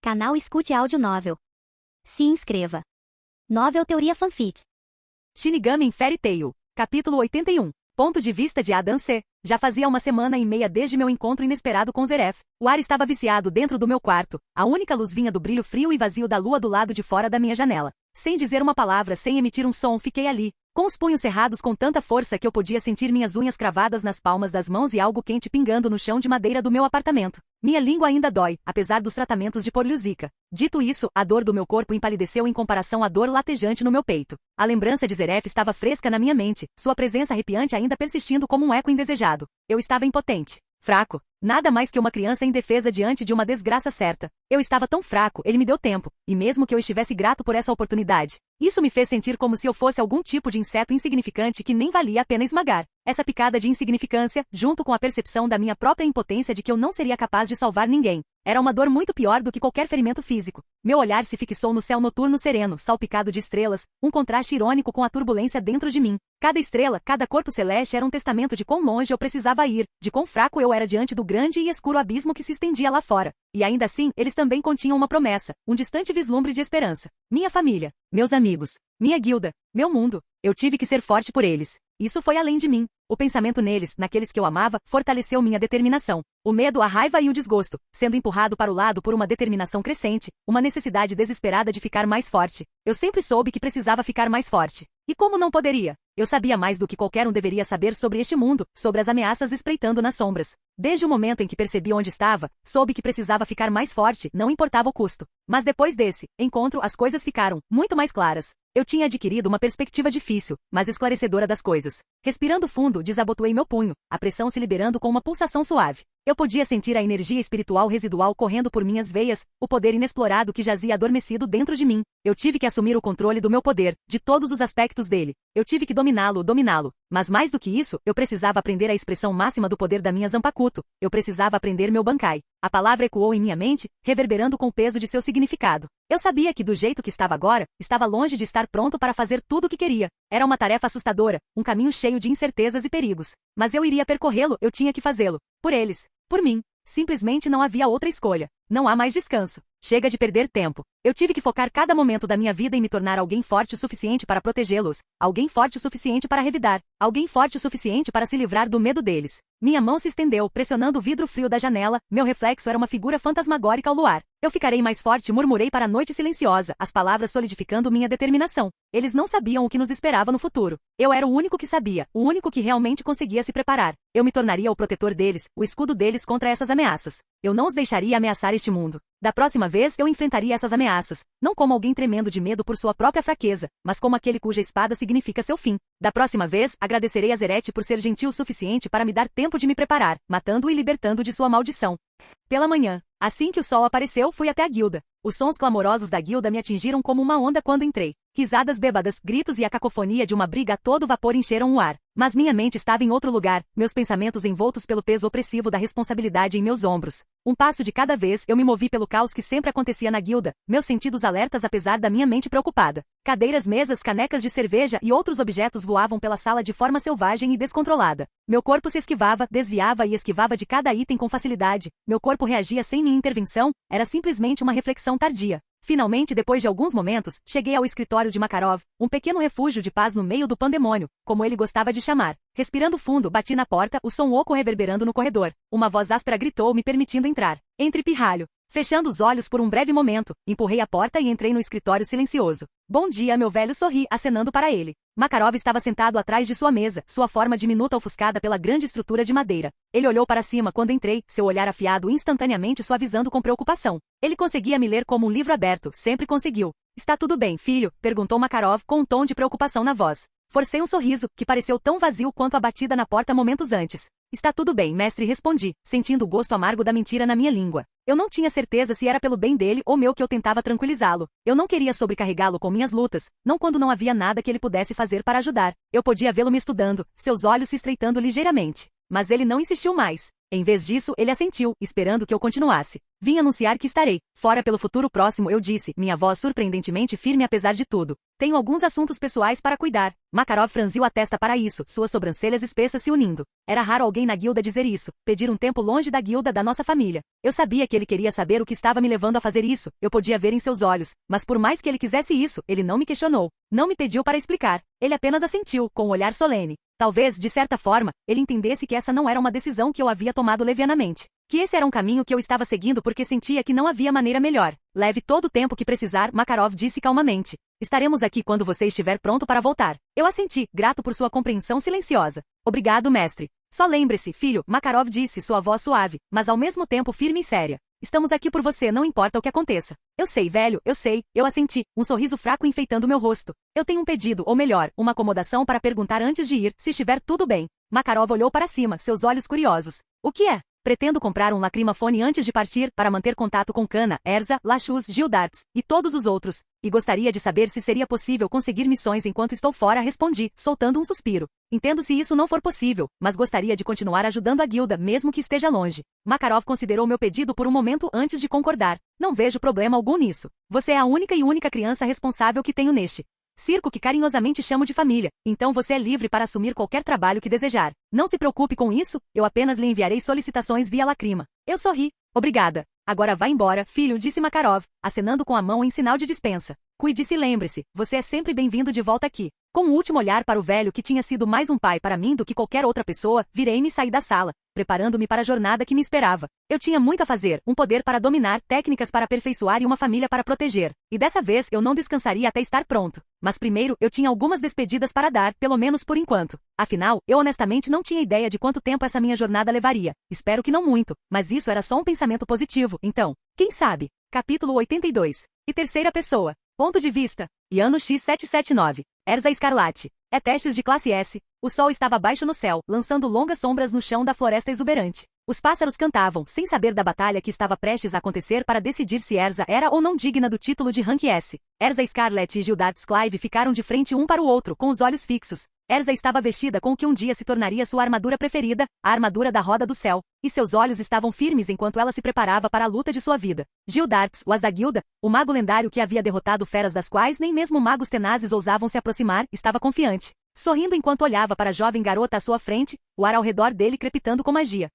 Canal Escute Áudio Novel. Se inscreva. Novel Teoria Fanfic. Shinigami em Fairy Tail. Capítulo 81. Ponto de vista de Adam C. Já fazia uma semana e meia desde meu encontro inesperado com Zeref. O ar estava viciado dentro do meu quarto. A única luz vinha do brilho frio e vazio da lua do lado de fora da minha janela. Sem dizer uma palavra, sem emitir um som, fiquei ali, com os punhos cerrados com tanta força que eu podia sentir minhas unhas cravadas nas palmas das mãos e algo quente pingando no chão de madeira do meu apartamento. Minha língua ainda dói, apesar dos tratamentos de poliusica. Dito isso, a dor do meu corpo empalideceu em comparação à dor latejante no meu peito. A lembrança de Zeref estava fresca na minha mente, sua presença arrepiante ainda persistindo como um eco indesejado. Eu estava impotente. Fraco. Nada mais que uma criança indefesa diante de uma desgraça certa. Eu estava tão fraco, ele me deu tempo, e mesmo que eu estivesse grato por essa oportunidade, isso me fez sentir como se eu fosse algum tipo de inseto insignificante que nem valia a pena esmagar. Essa picada de insignificância, junto com a percepção da minha própria impotência de que eu não seria capaz de salvar ninguém, era uma dor muito pior do que qualquer ferimento físico. Meu olhar se fixou no céu noturno sereno, salpicado de estrelas, um contraste irônico com a turbulência dentro de mim. Cada estrela, cada corpo celeste era um testamento de quão longe eu precisava ir, de quão fraco eu era diante do grande e escuro abismo que se estendia lá fora. E ainda assim, eles também continham uma promessa, um distante vislumbre de esperança. Minha família, meus amigos, minha guilda, meu mundo. Eu tive que ser forte por eles. Isso foi além de mim. O pensamento neles, naqueles que eu amava, fortaleceu minha determinação. O medo, a raiva e o desgosto, sendo empurrado para o lado por uma determinação crescente, uma necessidade desesperada de ficar mais forte. Eu sempre soube que precisava ficar mais forte. E como não poderia? Eu sabia mais do que qualquer um deveria saber sobre este mundo, sobre as ameaças espreitando nas sombras. Desde o momento em que percebi onde estava, soube que precisava ficar mais forte, não importava o custo. Mas depois desse encontro, as coisas ficaram muito mais claras. Eu tinha adquirido uma perspectiva difícil, mas esclarecedora das coisas. Respirando fundo, desabotoei meu punho, a pressão se liberando com uma pulsação suave. Eu podia sentir a energia espiritual residual correndo por minhas veias, o poder inexplorado que jazia adormecido dentro de mim. Eu tive que assumir o controle do meu poder, de todos os aspectos dele. Eu tive que dominá-lo. Mas mais do que isso, eu precisava aprender a expressão máxima do poder da minha Zanpakuto. Eu precisava aprender meu Bankai. A palavra ecoou em minha mente, reverberando com o peso de seu significado. Eu sabia que do jeito que estava agora, estava longe de estar pronto para fazer tudo o que queria. Era uma tarefa assustadora, um caminho cheio de incertezas e perigos. Mas eu iria percorrê-lo, eu tinha que fazê-lo. Por eles. Por mim. Simplesmente não havia outra escolha. Não há mais descanso. Chega de perder tempo. Eu tive que focar cada momento da minha vida em me tornar alguém forte o suficiente para protegê-los, alguém forte o suficiente para revidar, alguém forte o suficiente para se livrar do medo deles. Minha mão se estendeu, pressionando o vidro frio da janela, meu reflexo era uma figura fantasmagórica ao luar. Eu ficarei mais forte, murmurei para a noite silenciosa, as palavras solidificando minha determinação. Eles não sabiam o que nos esperava no futuro. Eu era o único que sabia, o único que realmente conseguia se preparar. Eu me tornaria o protetor deles, o escudo deles contra essas ameaças. Eu não os deixaria ameaçar este mundo. Da próxima vez, eu enfrentaria essas ameaças, não como alguém tremendo de medo por sua própria fraqueza, mas como aquele cuja espada significa seu fim. Da próxima vez, agradecerei a Zereth por ser gentil o suficiente para me dar tempo de me preparar, matando-o e libertando de sua maldição. Pela manhã, assim que o sol apareceu, fui até a guilda. Os sons clamorosos da guilda me atingiram como uma onda quando entrei. Risadas bêbadas, gritos e a cacofonia de uma briga a todo vapor encheram o ar. Mas minha mente estava em outro lugar, meus pensamentos envoltos pelo peso opressivo da responsabilidade em meus ombros. Um passo de cada vez, eu me movi pelo caos que sempre acontecia na guilda, meus sentidos alertas apesar da minha mente preocupada. Cadeiras, mesas, canecas de cerveja e outros objetos voavam pela sala de forma selvagem e descontrolada. Meu corpo se esquivava, desviava e esquivava de cada item com facilidade. Meu corpo reagia sem minha intervenção, era simplesmente uma reflexão tardia. Finalmente, depois de alguns momentos, cheguei ao escritório de Makarov, um pequeno refúgio de paz no meio do pandemônio, como ele gostava de chamar. Respirando fundo, bati na porta, o som oco reverberando no corredor. Uma voz áspera gritou, me permitindo entrar. Entre pirralho. Fechando os olhos por um breve momento, empurrei a porta e entrei no escritório silencioso. Bom dia, meu velho, sorri, acenando para ele. Makarov estava sentado atrás de sua mesa, sua forma diminuta ofuscada pela grande estrutura de madeira. Ele olhou para cima quando entrei, seu olhar afiado instantaneamente suavizando com preocupação. Ele conseguia me ler como um livro aberto, sempre conseguiu. Está tudo bem, filho? Perguntou Makarov com um tom de preocupação na voz. Forcei um sorriso, que pareceu tão vazio quanto a batida na porta momentos antes. Está tudo bem, mestre, respondi, sentindo o gosto amargo da mentira na minha língua. Eu não tinha certeza se era pelo bem dele ou meu que eu tentava tranquilizá-lo. Eu não queria sobrecarregá-lo com minhas lutas, não quando não havia nada que ele pudesse fazer para ajudar. Eu podia vê-lo me estudando, seus olhos se estreitando ligeiramente. Mas ele não insistiu mais. Em vez disso, ele assentiu, esperando que eu continuasse. Vim anunciar que estarei fora pelo futuro próximo, eu disse, minha voz surpreendentemente firme apesar de tudo. Tenho alguns assuntos pessoais para cuidar. Makarov franziu a testa para isso, suas sobrancelhas espessas se unindo. Era raro alguém na guilda dizer isso, pedir um tempo longe da guilda da nossa família. Eu sabia que ele queria saber o que estava me levando a fazer isso, eu podia ver em seus olhos, mas por mais que ele quisesse isso, ele não me questionou. Não me pediu para explicar. Ele apenas assentiu, com um olhar solene. Talvez, de certa forma, ele entendesse que essa não era uma decisão que eu havia tomado levianamente. Que esse era um caminho que eu estava seguindo porque sentia que não havia maneira melhor. Leve todo o tempo que precisar, Makarov disse calmamente. Estaremos aqui quando você estiver pronto para voltar. Eu assenti, grato por sua compreensão silenciosa. Obrigado, mestre. Só lembre-se, filho, Makarov disse, sua voz suave, mas ao mesmo tempo firme e séria. Estamos aqui por você, não importa o que aconteça. Eu sei, velho, eu sei, eu assenti, um sorriso fraco enfeitando meu rosto. Eu tenho um pedido, ou melhor, uma acomodação para perguntar antes de ir, se estiver tudo bem. Makarov olhou para cima, seus olhos curiosos. O que é? Pretendo comprar um lacrimafone antes de partir para manter contato com Kana, Erza, Lachuz, Gildarts e todos os outros. E gostaria de saber se seria possível conseguir missões enquanto estou fora, respondi, soltando um suspiro. Entendo se isso não for possível, mas gostaria de continuar ajudando a guilda, mesmo que esteja longe. Makarov considerou meu pedido por um momento antes de concordar. Não vejo problema algum nisso. Você é a única criança responsável que tenho neste circo que carinhosamente chamo de família, então você é livre para assumir qualquer trabalho que desejar. Não se preocupe com isso, eu apenas lhe enviarei solicitações via lacrima. Eu sorri. Obrigada. Agora vá embora, filho, disse Makarov, acenando com a mão em sinal de dispensa. Cuide-se e lembre-se, você é sempre bem-vindo de volta aqui. Com um último olhar para o velho que tinha sido mais um pai para mim do que qualquer outra pessoa, virei-me e saí da sala, preparando-me para a jornada que me esperava. Eu tinha muito a fazer, um poder para dominar, técnicas para aperfeiçoar e uma família para proteger. E dessa vez eu não descansaria até estar pronto. Mas primeiro eu tinha algumas despedidas para dar, pelo menos por enquanto. Afinal, eu honestamente não tinha ideia de quanto tempo essa minha jornada levaria. Espero que não muito, mas isso era só um pensamento positivo, então. Quem sabe? Capítulo 82. E terceira pessoa. Ponto de vista. Iano X779. Erza Escarlate. É testes de classe S. O sol estava baixo no céu, lançando longas sombras no chão da floresta exuberante. Os pássaros cantavam, sem saber da batalha que estava prestes a acontecer para decidir se Erza era ou não digna do título de Rank S. Erza Scarlet e Gildarts Clive ficaram de frente um para o outro, com os olhos fixos. Erza estava vestida com o que um dia se tornaria sua armadura preferida, a armadura da Roda do Céu, e seus olhos estavam firmes enquanto ela se preparava para a luta de sua vida. Gildarts, o as da guilda, o mago lendário que havia derrotado feras das quais nem mesmo magos tenazes ousavam se aproximar, estava confiante, sorrindo enquanto olhava para a jovem garota à sua frente, o ar ao redor dele crepitando com magia.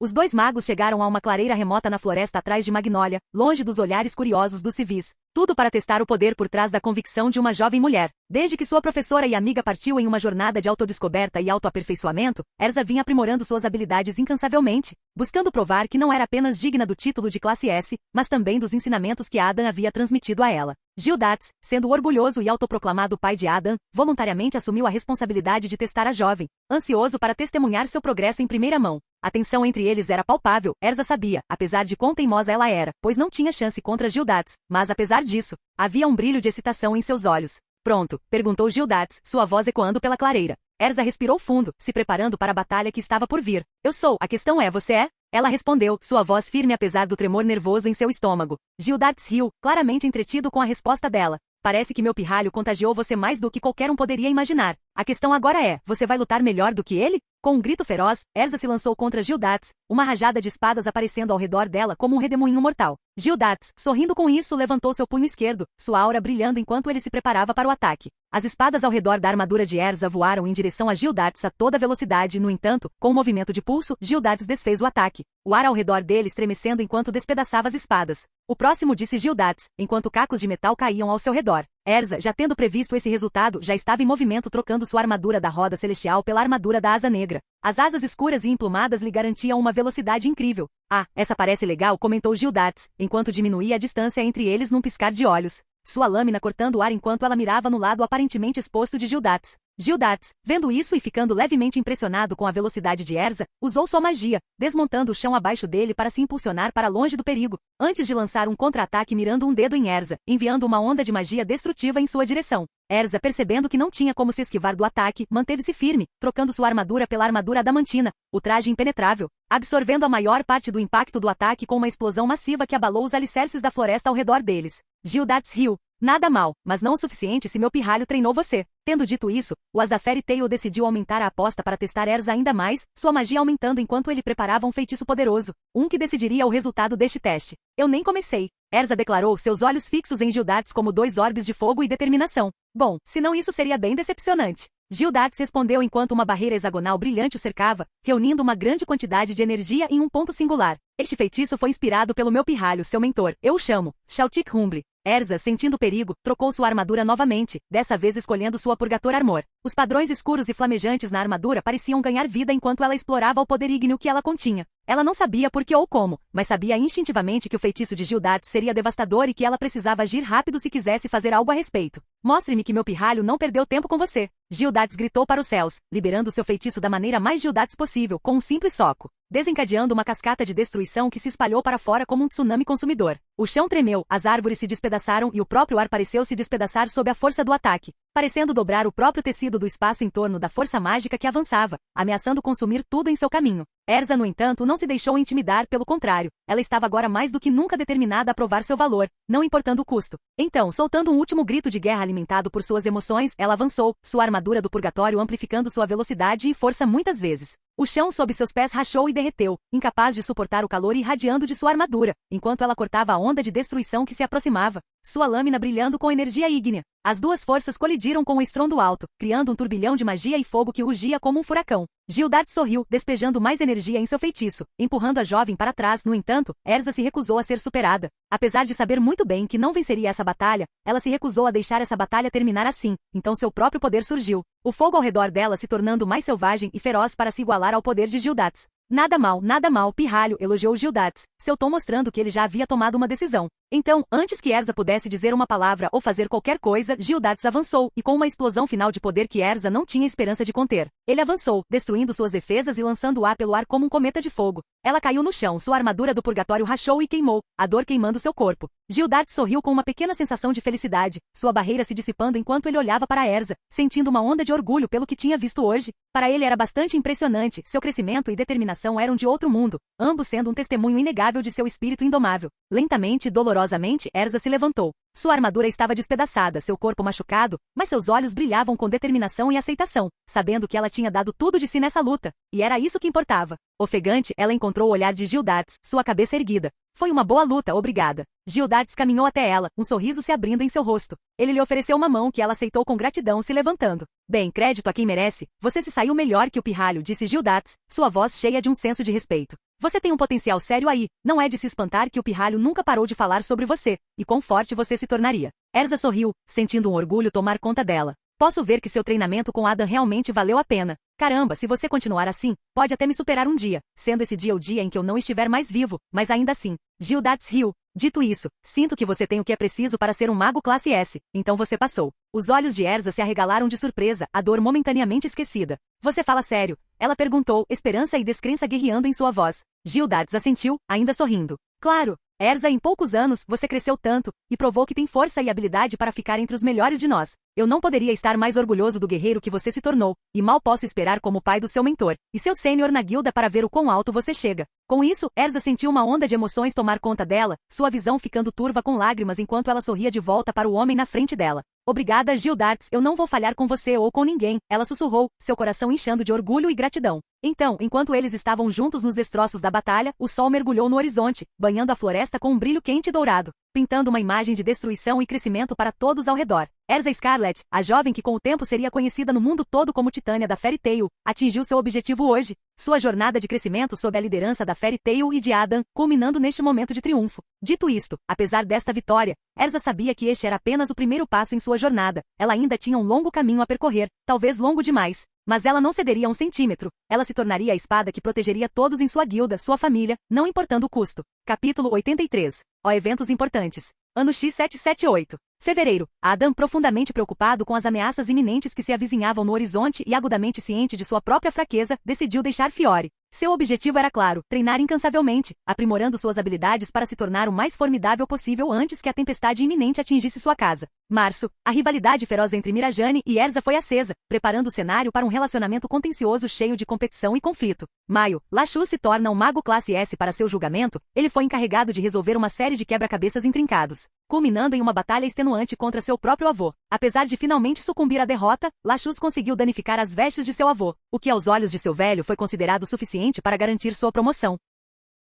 Os dois magos chegaram a uma clareira remota na floresta atrás de Magnólia, longe dos olhares curiosos dos civis. Tudo para testar o poder por trás da convicção de uma jovem mulher. Desde que sua professora e amiga partiu em uma jornada de autodescoberta e autoaperfeiçoamento, Erza vinha aprimorando suas habilidades incansavelmente, buscando provar que não era apenas digna do título de classe S, mas também dos ensinamentos que Adam havia transmitido a ela. Gildarts, sendo o orgulhoso e autoproclamado pai de Adam, voluntariamente assumiu a responsabilidade de testar a jovem, ansioso para testemunhar seu progresso em primeira mão. A tensão entre eles era palpável, Erza sabia, apesar de quão teimosa ela era, pois não tinha chance contra Gildarts, mas apesar disso, havia um brilho de excitação em seus olhos. Pronto? Perguntou Gildarts, sua voz ecoando pela clareira. Erza respirou fundo, se preparando para a batalha que estava por vir. Eu sou, a questão é, você é? Ela respondeu, sua voz firme apesar do tremor nervoso em seu estômago. Gildarts riu, claramente entretido com a resposta dela. Parece que meu pirralho contagiou você mais do que qualquer um poderia imaginar. A questão agora é, você vai lutar melhor do que ele? Com um grito feroz, Erza se lançou contra Gildarts, uma rajada de espadas aparecendo ao redor dela como um redemoinho mortal. Gildarts, sorrindo com isso, levantou seu punho esquerdo, sua aura brilhando enquanto ele se preparava para o ataque. As espadas ao redor da armadura de Erza voaram em direção a Gildarts a toda velocidade, no entanto, com um movimento de pulso, Gildarts desfez o ataque. O ar ao redor dele estremecendo enquanto despedaçava as espadas. O próximo, disse Gildarts, enquanto cacos de metal caíam ao seu redor. Erza, já tendo previsto esse resultado, já estava em movimento trocando sua armadura da roda celestial pela armadura da asa negra. As asas escuras e emplumadas lhe garantiam uma velocidade incrível. Ah, essa parece legal, comentou Gildarts, enquanto diminuía a distância entre eles num piscar de olhos. Sua lâmina cortando o ar enquanto ela mirava no lado aparentemente exposto de Gildarts. Gildarts, vendo isso e ficando levemente impressionado com a velocidade de Erza, usou sua magia, desmontando o chão abaixo dele para se impulsionar para longe do perigo, antes de lançar um contra-ataque mirando um dedo em Erza, enviando uma onda de magia destrutiva em sua direção. Erza, percebendo que não tinha como se esquivar do ataque, manteve-se firme, trocando sua armadura pela armadura adamantina, o traje impenetrável, absorvendo a maior parte do impacto do ataque com uma explosão massiva que abalou os alicerces da floresta ao redor deles. Gildarts riu, Nada mal, mas não o suficiente se meu pirralho treinou você. Tendo dito isso, o as da Fairy Tail decidiu aumentar a aposta para testar Erza ainda mais, sua magia aumentando enquanto ele preparava um feitiço poderoso, um que decidiria o resultado deste teste. Eu nem comecei. Erza declarou, seus olhos fixos em Gildarts como dois orbes de fogo e determinação. Bom, senão isso seria bem decepcionante. Gildarts respondeu enquanto uma barreira hexagonal brilhante o cercava, reunindo uma grande quantidade de energia em um ponto singular. Este feitiço foi inspirado pelo meu pirralho, seu mentor. Eu o chamo Shautik Humble. Erza, sentindo perigo, trocou sua armadura novamente, dessa vez escolhendo sua Purgator Armor. Os padrões escuros e flamejantes na armadura pareciam ganhar vida enquanto ela explorava o poder ígneo que ela continha. Ela não sabia por que ou como, mas sabia instintivamente que o feitiço de Gildarts seria devastador e que ela precisava agir rápido se quisesse fazer algo a respeito. Mostre-me que meu pirralho não perdeu tempo com você. Gildarts gritou para os céus, liberando seu feitiço da maneira mais Gildarts possível, com um simples soco, desencadeando uma cascata de destruição que se espalhou para fora como um tsunami consumidor. O chão tremeu, as árvores se despedaçaram e o próprio ar pareceu se despedaçar sob a força do ataque, parecendo dobrar o próprio tecido do espaço em torno da força mágica que avançava, ameaçando consumir tudo em seu caminho. Erza, no entanto, não se deixou intimidar, pelo contrário, ela estava agora mais do que nunca determinada a provar seu valor, não importando o custo. Então, soltando um último grito de guerra alimentado por suas emoções, ela avançou, sua armadura do purgatório amplificando sua velocidade e força muitas vezes. O chão sob seus pés rachou e derreteu, incapaz de suportar o calor irradiando de sua armadura, enquanto ela cortava a onda de destruição que se aproximava, sua lâmina brilhando com energia ígnea. As duas forças colidiram com um estrondo alto, criando um turbilhão de magia e fogo que rugia como um furacão. Gildart sorriu, despejando mais energia em seu feitiço, empurrando a jovem para trás. No entanto, Erza se recusou a ser superada. Apesar de saber muito bem que não venceria essa batalha, ela se recusou a deixar essa batalha terminar assim, então seu próprio poder surgiu. O fogo ao redor dela se tornando mais selvagem e feroz para se igualar ao poder de Gildarts. Nada mal, pirralho, elogiou Gildarts, seu tom mostrando que ele já havia tomado uma decisão. Então, antes que Erza pudesse dizer uma palavra ou fazer qualquer coisa, Gildarts avançou, e com uma explosão final de poder que Erza não tinha esperança de conter. Ele avançou, destruindo suas defesas e lançando-a pelo ar como um cometa de fogo. Ela caiu no chão, sua armadura do purgatório rachou e queimou, a dor queimando seu corpo. Gildarts sorriu com uma pequena sensação de felicidade, sua barreira se dissipando enquanto ele olhava para Erza, sentindo uma onda de orgulho pelo que tinha visto hoje. Para ele era bastante impressionante, seu crescimento e determinação eram de outro mundo, ambos sendo um testemunho inegável de seu espírito indomável. Lentamente e dolorosamente, Erza se levantou. Sua armadura estava despedaçada, seu corpo machucado, mas seus olhos brilhavam com determinação e aceitação, sabendo que ela tinha dado tudo de si nessa luta, e era isso que importava. Ofegante, ela encontrou o olhar de Gildarts, sua cabeça erguida. Foi uma boa luta, obrigada. Gildarts caminhou até ela, um sorriso se abrindo em seu rosto. Ele lhe ofereceu uma mão que ela aceitou com gratidão, se levantando. Bem, crédito a quem merece, você se saiu melhor que o pirralho, disse Gildarts, sua voz cheia de um senso de respeito. Você tem um potencial sério aí, não é de se espantar que o pirralho nunca parou de falar sobre você, e quão forte você se tornaria. Erza sorriu, sentindo um orgulho tomar conta dela. Posso ver que seu treinamento com Adam realmente valeu a pena. Caramba, se você continuar assim, pode até me superar um dia, sendo esse dia o dia em que eu não estiver mais vivo, mas ainda assim. Gildarts riu. Dito isso, sinto que você tem o que é preciso para ser um mago classe S, então você passou. Os olhos de Erza se arregalaram de surpresa, a dor momentaneamente esquecida. Você fala sério? Ela perguntou, esperança e descrença guerreando em sua voz. Gildarts assentiu, ainda sorrindo. Claro. Erza, em poucos anos, você cresceu tanto, e provou que tem força e habilidade para ficar entre os melhores de nós. Eu não poderia estar mais orgulhoso do guerreiro que você se tornou, e mal posso esperar como pai do seu mentor, e seu sênior na guilda para ver o quão alto você chega. Com isso, Erza sentiu uma onda de emoções tomar conta dela, sua visão ficando turva com lágrimas enquanto ela sorria de volta para o homem na frente dela. Obrigada, Gildarts, eu não vou falhar com você ou com ninguém, ela sussurrou, seu coração inchando de orgulho e gratidão. Então, enquanto eles estavam juntos nos destroços da batalha, o sol mergulhou no horizonte, banhando a floresta com um brilho quente e dourado, pintando uma imagem de destruição e crescimento para todos ao redor. Erza Scarlet, a jovem que com o tempo seria conhecida no mundo todo como Titânia da Fairy Tail, atingiu seu objetivo hoje, sua jornada de crescimento sob a liderança da Fairy Tail e de Adam, culminando neste momento de triunfo. Dito isto, apesar desta vitória, Erza sabia que este era apenas o primeiro passo em sua jornada. Ela ainda tinha um longo caminho a percorrer, talvez longo demais. Mas ela não cederia um centímetro. Ela se tornaria a espada que protegeria todos em sua guilda, sua família, não importando o custo. Capítulo 83. Eventos importantes. Ano X778. Fevereiro. Adam, profundamente preocupado com as ameaças iminentes que se avizinhavam no horizonte e agudamente ciente de sua própria fraqueza, decidiu deixar Fiore. Seu objetivo era claro, treinar incansavelmente, aprimorando suas habilidades para se tornar o mais formidável possível antes que a tempestade iminente atingisse sua casa. Março. A rivalidade feroz entre Mirajane e Erza foi acesa, preparando o cenário para um relacionamento contencioso cheio de competição e conflito. Maio. Lashu se torna um mago classe S para seu julgamento, ele foi encarregado de resolver uma série série de quebra-cabeças intrincados, culminando em uma batalha extenuante contra seu próprio avô. Apesar de finalmente sucumbir à derrota, Lachus conseguiu danificar as vestes de seu avô, o que aos olhos de seu velho foi considerado suficiente para garantir sua promoção.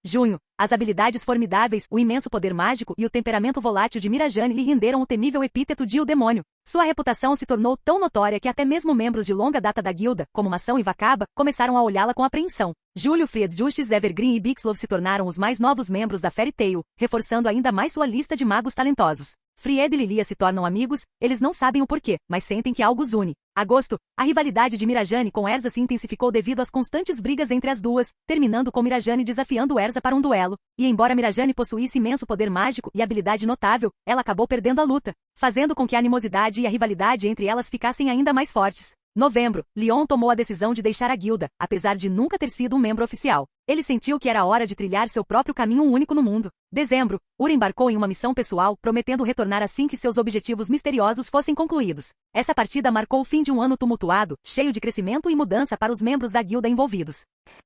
Junho. As habilidades formidáveis, o imenso poder mágico e o temperamento volátil de Mirajane lhe renderam o temível epíteto de o demônio. Sua reputação se tornou tão notória que até mesmo membros de longa data da guilda, como Maçã e Vacaba, começaram a olhá-la com apreensão. Júlio, Fried, Justice, Evergreen e Bixlov se tornaram os mais novos membros da Fairy Tail, reforçando ainda mais sua lista de magos talentosos. Fried e Lilia se tornam amigos, eles não sabem o porquê, mas sentem que algo os une. Agosto. A rivalidade de Mirajane com Erza se intensificou devido às constantes brigas entre as duas, terminando com Mirajane desafiando Erza para um duelo. E embora Mirajane possuísse imenso poder mágico e habilidade notável, ela acabou perdendo a luta, fazendo com que a animosidade e a rivalidade entre elas ficassem ainda mais fortes. Novembro. Leon tomou a decisão de deixar a guilda, apesar de nunca ter sido um membro oficial. Ele sentiu que era hora de trilhar seu próprio caminho único no mundo. Dezembro. Ura embarcou em uma missão pessoal, prometendo retornar assim que seus objetivos misteriosos fossem concluídos. Essa partida marcou o fim de um ano tumultuado, cheio de crescimento e mudança para os membros da guilda envolvidos.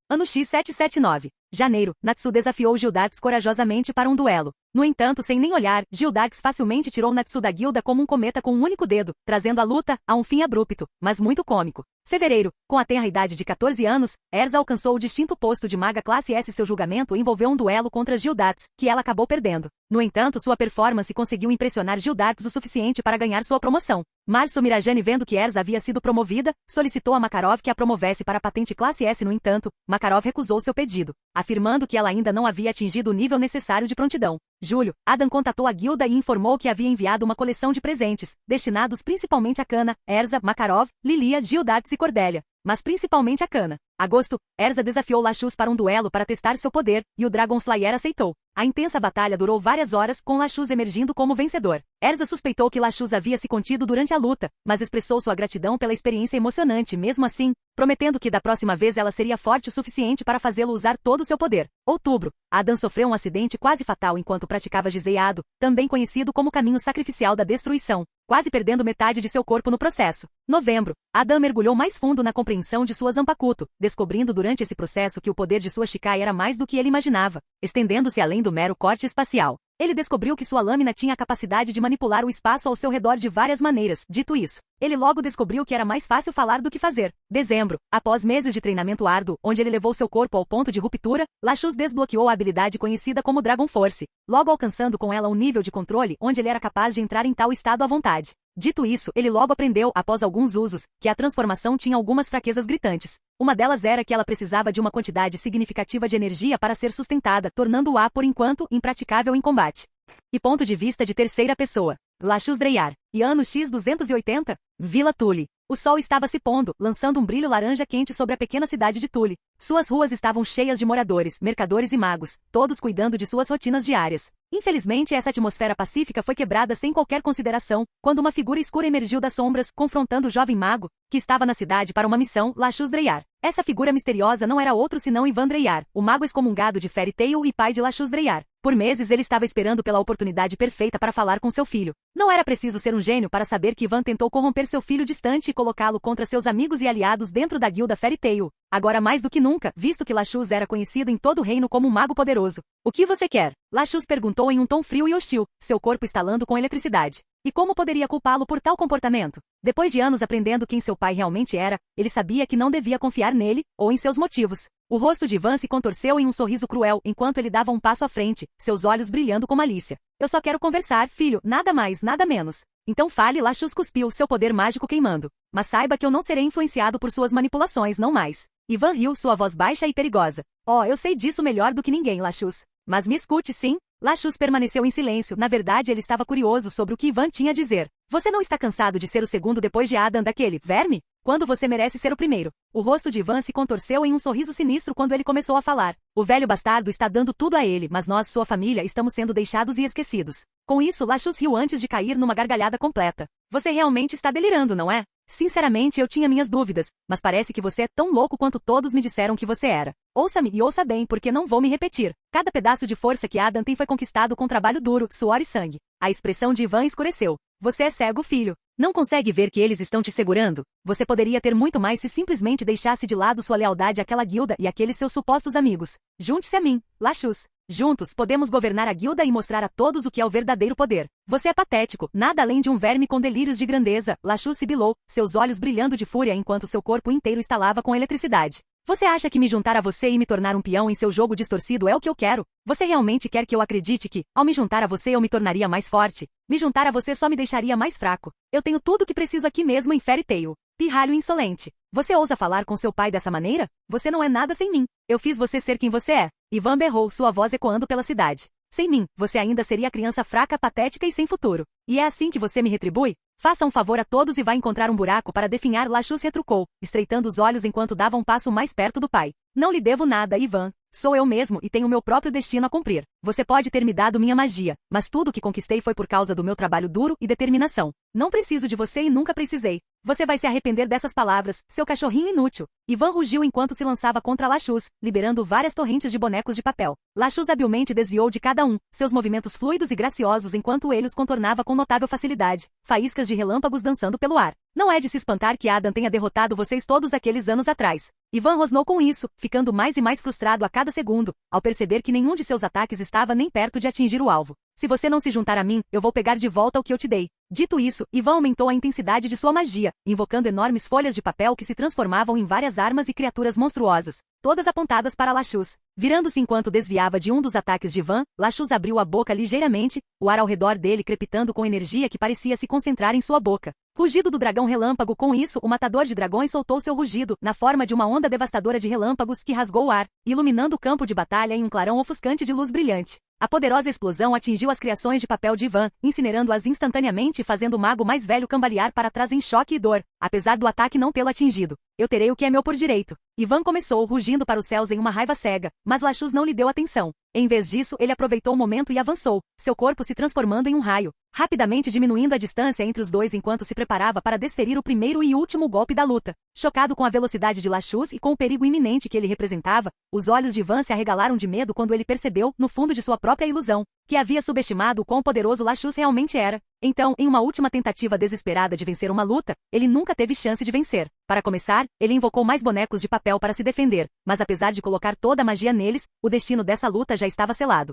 Ano X779. Janeiro. Natsu desafiou Gildarts corajosamente para um duelo. No entanto, sem nem olhar, Gildarts facilmente tirou Natsu da guilda como um cometa com um único dedo, trazendo a luta a um fim abrupto, mas muito cômico. Fevereiro. Com a tenra idade de 14 anos, Erza alcançou o distinto posto de maga classe S. Seu julgamento envolveu um duelo contra Gildarts, que ela acabou perdendo. No entanto, sua performance conseguiu impressionar Gildarts o suficiente para ganhar sua promoção. Março. Mirajane, vendo que Erza havia sido promovida, solicitou a Makarov que a promovesse para a patente classe S. No entanto, Makarov recusou seu pedido, afirmando que ela ainda não havia atingido o nível necessário de prontidão. Julho. Adam contatou a guilda e informou que havia enviado uma coleção de presentes, destinados principalmente a Kana, Erza, Makarov, Lilia, Gildarts e Cordélia, mas principalmente a Kana. Agosto. Erza desafiou Lachus para um duelo para testar seu poder, e o Dragon Slayer aceitou. A intensa batalha durou várias horas, com Lachus emergindo como vencedor. Erza suspeitou que Lachus havia se contido durante a luta, mas expressou sua gratidão pela experiência emocionante mesmo assim, prometendo que da próxima vez ela seria forte o suficiente para fazê-lo usar todo o seu poder. Outubro. Adam sofreu um acidente quase fatal enquanto praticava Gizeado, também conhecido como caminho sacrificial da destruição, quase perdendo metade de seu corpo no processo. Novembro. Adam mergulhou mais fundo na compreensão de sua Zanpakuto, descobrindo durante esse processo que o poder de sua Shikai era mais do que ele imaginava, estendendo-se além do mero corte espacial. Ele descobriu que sua lâmina tinha a capacidade de manipular o espaço ao seu redor de várias maneiras. Dito isso, ele logo descobriu que era mais fácil falar do que fazer. Dezembro. Após meses de treinamento árduo, onde ele levou seu corpo ao ponto de ruptura, Lachus desbloqueou a habilidade conhecida como Dragon Force, logo alcançando com ela um nível de controle onde ele era capaz de entrar em tal estado à vontade. Dito isso, ele logo aprendeu, após alguns usos, que a transformação tinha algumas fraquezas gritantes. Uma delas era que ela precisava de uma quantidade significativa de energia para ser sustentada, tornando-a, por enquanto, impraticável em combate. E ponto de vista de terceira pessoa. Lachus Dreyar. E ano X280? Vila Tule. O sol estava se pondo, lançando um brilho laranja quente sobre a pequena cidade de Tule. Suas ruas estavam cheias de moradores, mercadores e magos, todos cuidando de suas rotinas diárias. Infelizmente, essa atmosfera pacífica foi quebrada sem qualquer consideração, quando uma figura escura emergiu das sombras, confrontando o jovem mago, que estava na cidade para uma missão, Lachus Dreyar. Essa figura misteriosa não era outro senão Ivan Dreyar, o mago excomungado de Fairy Tail e pai de Lachus Dreyar. Por meses ele estava esperando pela oportunidade perfeita para falar com seu filho. Não era preciso ser um gênio para saber que Ivan tentou corromper seu filho distante e colocá-lo contra seus amigos e aliados dentro da guilda Fairy Tail. Agora mais do que nunca, visto que Lachus era conhecido em todo o reino como um mago poderoso. O que você quer? Lachus perguntou em um tom frio e hostil, seu corpo estalando com eletricidade. E como poderia culpá-lo por tal comportamento? Depois de anos aprendendo quem seu pai realmente era, ele sabia que não devia confiar nele, ou em seus motivos. O rosto de Ivan se contorceu em um sorriso cruel enquanto ele dava um passo à frente, seus olhos brilhando com malícia. Eu só quero conversar, filho, nada mais, nada menos. Então fale, Lachus cuspiu, seu poder mágico queimando. Mas saiba que eu não serei influenciado por suas manipulações, não mais. Ivan riu, sua voz baixa e perigosa. Oh, eu sei disso melhor do que ninguém, Lachus. Mas me escute, sim? Lachus permaneceu em silêncio, na verdade ele estava curioso sobre o que Ivan tinha a dizer. Você não está cansado de ser o segundo depois de Adam daquele verme? Quando você merece ser o primeiro. O rosto de Ivan se contorceu em um sorriso sinistro quando ele começou a falar. O velho bastardo está dando tudo a ele, mas nós, sua família, estamos sendo deixados e esquecidos. Com isso, Lachus riu antes de cair numa gargalhada completa. Você realmente está delirando, não é? Sinceramente, eu tinha minhas dúvidas, mas parece que você é tão louco quanto todos me disseram que você era. Ouça-me e ouça bem, porque não vou me repetir. Cada pedaço de força que Adam tem foi conquistado com trabalho duro, suor e sangue. A expressão de Ivan escureceu. Você é cego, filho. Não consegue ver que eles estão te segurando? Você poderia ter muito mais se simplesmente deixasse de lado sua lealdade àquela guilda e àqueles seus supostos amigos. Junte-se a mim, Lachus. Juntos, podemos governar a guilda e mostrar a todos o que é o verdadeiro poder. Você é patético, nada além de um verme com delírios de grandeza, Lachus sibilou, seus olhos brilhando de fúria enquanto seu corpo inteiro estalava com eletricidade. Você acha que me juntar a você e me tornar um peão em seu jogo distorcido é o que eu quero? Você realmente quer que eu acredite que, ao me juntar a você eu me tornaria mais forte? Me juntar a você só me deixaria mais fraco. Eu tenho tudo o que preciso aqui mesmo em Fairy Tail. Pirralho insolente. Você ousa falar com seu pai dessa maneira? Você não é nada sem mim. Eu fiz você ser quem você é. Ivan berrou, sua voz ecoando pela cidade. Sem mim, você ainda seria a criança fraca, patética e sem futuro. E é assim que você me retribui? Faça um favor a todos e vá encontrar um buraco para definhar, Lachus retrucou, estreitando os olhos enquanto dava um passo mais perto do pai. Não lhe devo nada, Ivan. Sou eu mesmo e tenho meu próprio destino a cumprir. Você pode ter me dado minha magia, mas tudo o que conquistei foi por causa do meu trabalho duro e determinação. Não preciso de você e nunca precisei. Você vai se arrepender dessas palavras, seu cachorrinho inútil. Ivan rugiu enquanto se lançava contra Lachus, liberando várias torrentes de bonecos de papel. Lachus habilmente desviou de cada um, seus movimentos fluidos e graciosos enquanto ele os contornava com notável facilidade, faíscas de relâmpagos dançando pelo ar. Não é de se espantar que Adam tenha derrotado vocês todos aqueles anos atrás. Ivan rosnou com isso, ficando mais e mais frustrado a cada segundo, ao perceber que nenhum de seus ataques estava nem perto de atingir o alvo. Se você não se juntar a mim, eu vou pegar de volta o que eu te dei. Dito isso, Ivan aumentou a intensidade de sua magia, invocando enormes folhas de papel que se transformavam em várias armas e criaturas monstruosas, todas apontadas para Lachus. Virando-se enquanto desviava de um dos ataques de Ivan, Lachus abriu a boca ligeiramente, o ar ao redor dele crepitando com energia que parecia se concentrar em sua boca. Rugido do dragão relâmpago. Com isso, o matador de dragões soltou seu rugido, na forma de uma onda devastadora de relâmpagos que rasgou o ar, iluminando o campo de batalha em um clarão ofuscante de luz brilhante. A poderosa explosão atingiu as criações de papel de Ivan, incinerando-as instantaneamente e fazendo o mago mais velho cambalear para trás em choque e dor, apesar do ataque não tê-lo atingido. Eu terei o que é meu por direito. Ivan começou rugindo para os céus em uma raiva cega, mas Lachus não lhe deu atenção. Em vez disso, ele aproveitou o momento e avançou, seu corpo se transformando em um raio, rapidamente diminuindo a distância entre os dois enquanto se preparava para desferir o primeiro e último golpe da luta. Chocado com a velocidade de Lachus e com o perigo iminente que ele representava, os olhos de Ivan se arregalaram de medo quando ele percebeu, no fundo de sua própria ilusão, que havia subestimado o quão poderoso Lachus realmente era. Então, em uma última tentativa desesperada de vencer uma luta, ele nunca teve chance de vencer. Para começar, ele invocou mais bonecos de papel para se defender, mas apesar de colocar toda a magia neles, o destino dessa luta já estava selado.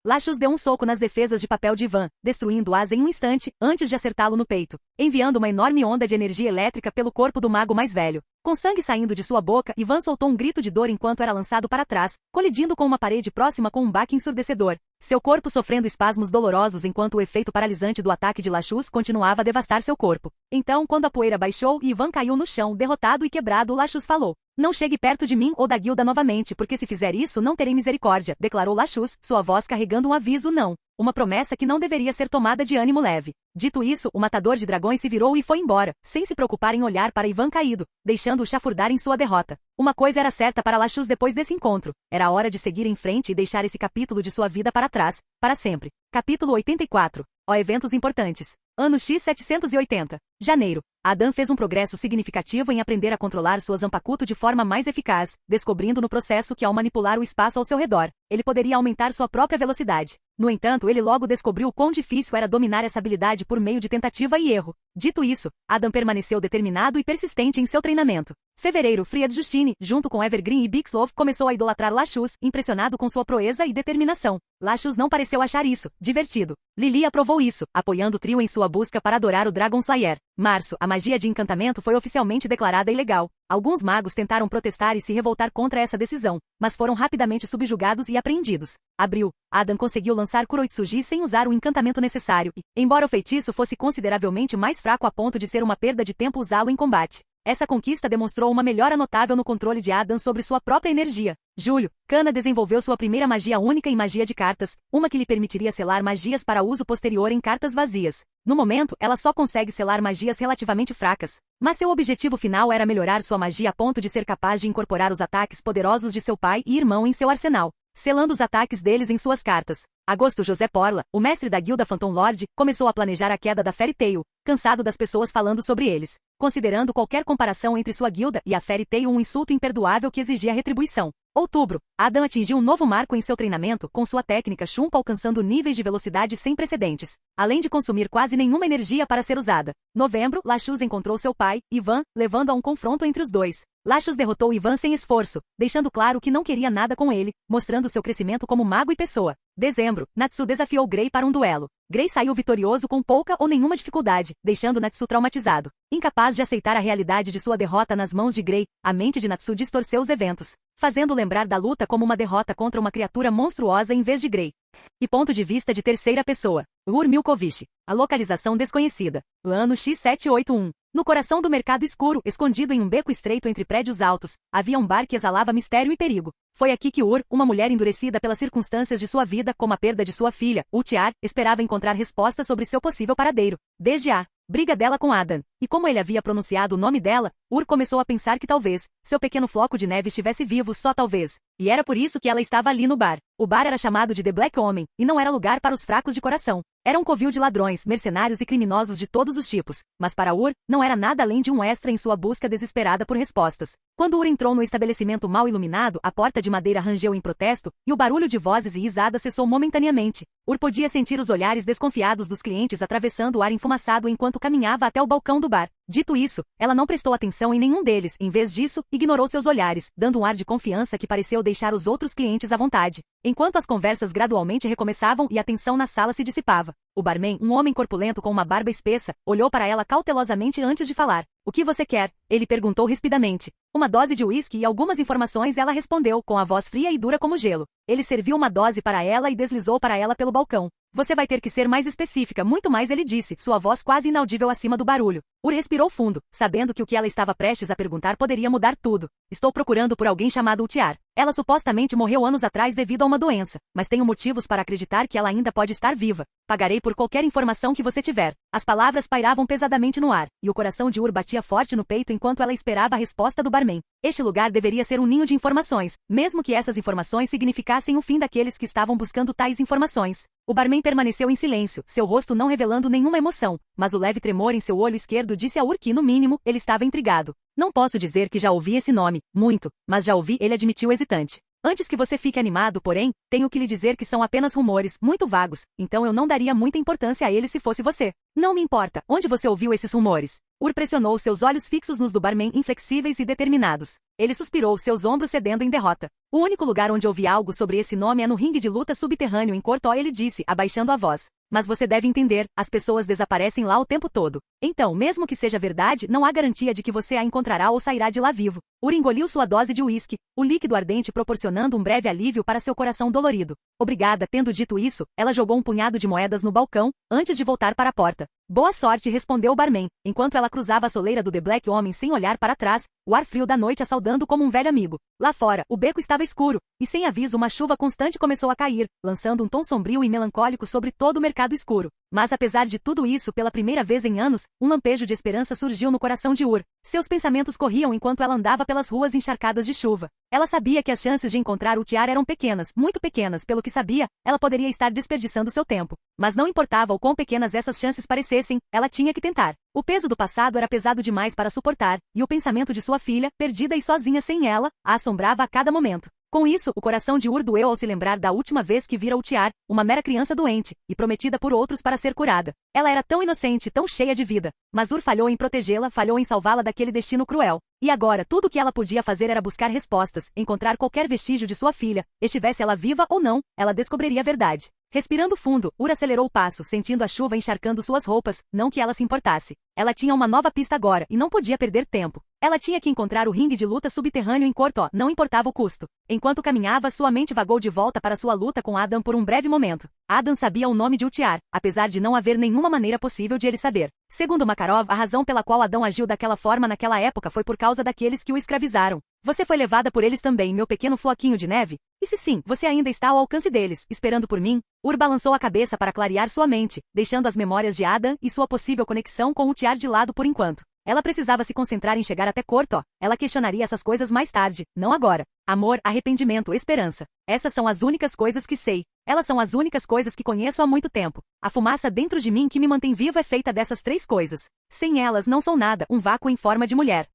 Lachus deu um soco nas defesas de papel de Ivan, destruindo-as em um instante, antes de acertá-lo no peito, enviando uma enorme onda de energia elétrica pelo corpo do mago mais velho. Com sangue saindo de sua boca, Ivan soltou um grito de dor enquanto era lançado para trás, colidindo com uma parede próxima com um baque ensurdecedor. Seu corpo sofrendo espasmos dolorosos enquanto o efeito paralisante do ataque de Lachus continuava a devastar seu corpo. Então, quando a poeira baixou e Ivan caiu no chão, derrotado e quebrado, Lachus falou: "Não chegue perto de mim ou da guilda novamente, porque se fizer isso não terei misericórdia", declarou Lachus, sua voz carregando um aviso não. Uma promessa que não deveria ser tomada de ânimo leve. Dito isso, o matador de dragões se virou e foi embora, sem se preocupar em olhar para Ivan caído, deixando-o chafurdar em sua derrota. Uma coisa era certa para Lachus depois desse encontro. Era a hora de seguir em frente e deixar esse capítulo de sua vida para trás, para sempre. Capítulo 84. Eventos importantes. Ano X 780. Janeiro. Adam fez um progresso significativo em aprender a controlar sua Zanpakuto de forma mais eficaz, descobrindo no processo que ao manipular o espaço ao seu redor, ele poderia aumentar sua própria velocidade. No entanto, ele logo descobriu o quão difícil era dominar essa habilidade por meio de tentativa e erro. Dito isso, Adam permaneceu determinado e persistente em seu treinamento. Fevereiro, Fried Justine, junto com Evergreen e Bixlove, começou a idolatrar Lachus, impressionado com sua proeza e determinação. Lachus não pareceu achar isso divertido. Lily aprovou isso, apoiando o trio em sua busca para adorar o Dragon Slayer. Março, a magia de encantamento foi oficialmente declarada ilegal. Alguns magos tentaram protestar e se revoltar contra essa decisão, mas foram rapidamente subjugados e apreendidos. Abril, Adam conseguiu lançar Kuroitsuji sem usar o encantamento necessário e, embora o feitiço fosse consideravelmente mais fraco a ponto de ser uma perda de tempo usá-lo em combate, essa conquista demonstrou uma melhora notável no controle de Adam sobre sua própria energia. Julho, Kana desenvolveu sua primeira magia única em magia de cartas, uma que lhe permitiria selar magias para uso posterior em cartas vazias. No momento, ela só consegue selar magias relativamente fracas, mas seu objetivo final era melhorar sua magia a ponto de ser capaz de incorporar os ataques poderosos de seu pai e irmão em seu arsenal, selando os ataques deles em suas cartas. Agosto, José Porla, o mestre da guilda Phantom Lord, começou a planejar a queda da Fairy Tail, cansado das pessoas falando sobre eles, considerando qualquer comparação entre sua guilda e a Fairy Tail um insulto imperdoável que exigia retribuição. Outubro, Adam atingiu um novo marco em seu treinamento com sua técnica Shumpa alcançando níveis de velocidade sem precedentes, além de consumir quase nenhuma energia para ser usada. Novembro, Lachus encontrou seu pai, Ivan, levando a um confronto entre os dois. Lachus derrotou Ivan sem esforço, deixando claro que não queria nada com ele, mostrando seu crescimento como mago e pessoa. Dezembro, Natsu desafiou Grey para um duelo. Grey saiu vitorioso com pouca ou nenhuma dificuldade, deixando Natsu traumatizado. Incapaz de aceitar a realidade de sua derrota nas mãos de Grey, a mente de Natsu distorceu os eventos, fazendo lembrar da luta como uma derrota contra uma criatura monstruosa em vez de Grey. E ponto de vista de terceira pessoa. Ur Milkovich. A localização desconhecida. O ano X781. No coração do mercado escuro, escondido em um beco estreito entre prédios altos, havia um bar que exalava mistério e perigo. Foi aqui que Ur, uma mulher endurecida pelas circunstâncias de sua vida, como a perda de sua filha, Ultiar, esperava encontrar respostas sobre seu possível paradeiro. Desde a briga dela com Adam, e como ele havia pronunciado o nome dela, Ur começou a pensar que talvez seu pequeno floco de neve estivesse vivo, só talvez. E era por isso que ela estava ali no bar. O bar era chamado de The Black Homem, e não era lugar para os fracos de coração. Era um covil de ladrões, mercenários e criminosos de todos os tipos. Mas para Ur, não era nada além de um extra em sua busca desesperada por respostas. Quando Ur entrou no estabelecimento mal iluminado, a porta de madeira rangeu em protesto, e o barulho de vozes e risadas cessou momentaneamente. Ur podia sentir os olhares desconfiados dos clientes atravessando o ar enfumaçado enquanto caminhava até o balcão do bar. Dito isso, ela não prestou atenção em nenhum deles, em vez disso, ignorou seus olhares, dando um ar de confiança que pareceu deixar os outros clientes à vontade. Enquanto as conversas gradualmente recomeçavam e a tensão na sala se dissipava, o barman, um homem corpulento com uma barba espessa, olhou para ela cautelosamente antes de falar. O que você quer? Ele perguntou rispidamente. Uma dose de uísque e algumas informações, ela respondeu, com a voz fria e dura como gelo. Ele serviu uma dose para ela e deslizou para ela pelo balcão. Você vai ter que ser mais específica, muito mais, ele disse, sua voz quase inaudível acima do barulho. Ur respirou fundo, sabendo que o que ela estava prestes a perguntar poderia mudar tudo. Estou procurando por alguém chamado Ultiar. Ela supostamente morreu anos atrás devido a uma doença, mas tenho motivos para acreditar que ela ainda pode estar viva. Pagarei por qualquer informação que você tiver. As palavras pairavam pesadamente no ar, e o coração de Ur batia forte no peito enquanto ela esperava a resposta do barman. Este lugar deveria ser um ninho de informações, mesmo que essas informações significassem o fim daqueles que estavam buscando tais informações. O barman permaneceu em silêncio, seu rosto não revelando nenhuma emoção, mas o leve tremor em seu olho esquerdo disse a Ur que, no mínimo, ele estava intrigado. Não posso dizer que já ouvi esse nome, muito, mas já ouvi, ele admitiu hesitante. Antes que você fique animado, porém, tenho que lhe dizer que são apenas rumores, muito vagos, então eu não daria muita importância a eles se fosse você. Não me importa, onde você ouviu esses rumores? Ur pressionou seus olhos fixos nos do barman inflexíveis e determinados. Ele suspirou, seus ombros cedendo em derrota. O único lugar onde ouvi algo sobre esse nome é no ringue de luta subterrâneo em Cortó, ele disse, abaixando a voz. Mas você deve entender, as pessoas desaparecem lá o tempo todo. Então, mesmo que seja verdade, não há garantia de que você a encontrará ou sairá de lá vivo. Ur engoliu sua dose de uísque, o líquido ardente proporcionando um breve alívio para seu coração dolorido. Obrigada, tendo dito isso, ela jogou um punhado de moedas no balcão, antes de voltar para a porta. Boa sorte, respondeu o barman, enquanto ela cruzava a soleira do The Black Homem sem olhar para trás, o ar frio da noite a saudando como um velho amigo. Lá fora, o beco estava escuro, e sem aviso uma chuva constante começou a cair, lançando um tom sombrio e melancólico sobre todo o mercado escuro. Mas apesar de tudo isso, pela primeira vez em anos, um lampejo de esperança surgiu no coração de Ur. Seus pensamentos corriam enquanto ela andava pelas ruas encharcadas de chuva. Ela sabia que as chances de encontrar Ultiar eram pequenas, muito pequenas, pelo que sabia, ela poderia estar desperdiçando seu tempo. Mas não importava o quão pequenas essas chances parecessem, ela tinha que tentar. O peso do passado era pesado demais para suportar, e o pensamento de sua filha, perdida e sozinha sem ela, a assombrava a cada momento. Com isso, o coração de Ur doeu ao se lembrar da última vez que vira Ultiar, uma mera criança doente, e prometida por outros para ser curada. Ela era tão inocente, tão cheia de vida. Mas Ur falhou em protegê-la, falhou em salvá-la daquele destino cruel. E agora, tudo o que ela podia fazer era buscar respostas, encontrar qualquer vestígio de sua filha, estivesse ela viva ou não, ela descobriria a verdade. Respirando fundo, Ur acelerou o passo, sentindo a chuva encharcando suas roupas, não que ela se importasse. Ela tinha uma nova pista agora, e não podia perder tempo. Ela tinha que encontrar o ringue de luta subterrâneo em Cortó, não importava o custo. Enquanto caminhava, sua mente vagou de volta para sua luta com Adam por um breve momento. Adam sabia o nome de Ultiar, apesar de não haver nenhuma maneira possível de ele saber. Segundo Makarov, a razão pela qual Adão agiu daquela forma naquela época foi por causa daqueles que o escravizaram. Você foi levada por eles também, meu pequeno floquinho de neve? E se sim, você ainda está ao alcance deles, esperando por mim? Ur balançou a cabeça para clarear sua mente, deixando as memórias de Adam e sua possível conexão com Ultiar de lado por enquanto. Ela precisava se concentrar em chegar até Cortó. Ela questionaria essas coisas mais tarde, não agora. Amor, arrependimento, esperança. Essas são as únicas coisas que sei. Elas são as únicas coisas que conheço há muito tempo. A fumaça dentro de mim que me mantém vivo é feita dessas três coisas. Sem elas não sou nada, um vácuo em forma de mulher.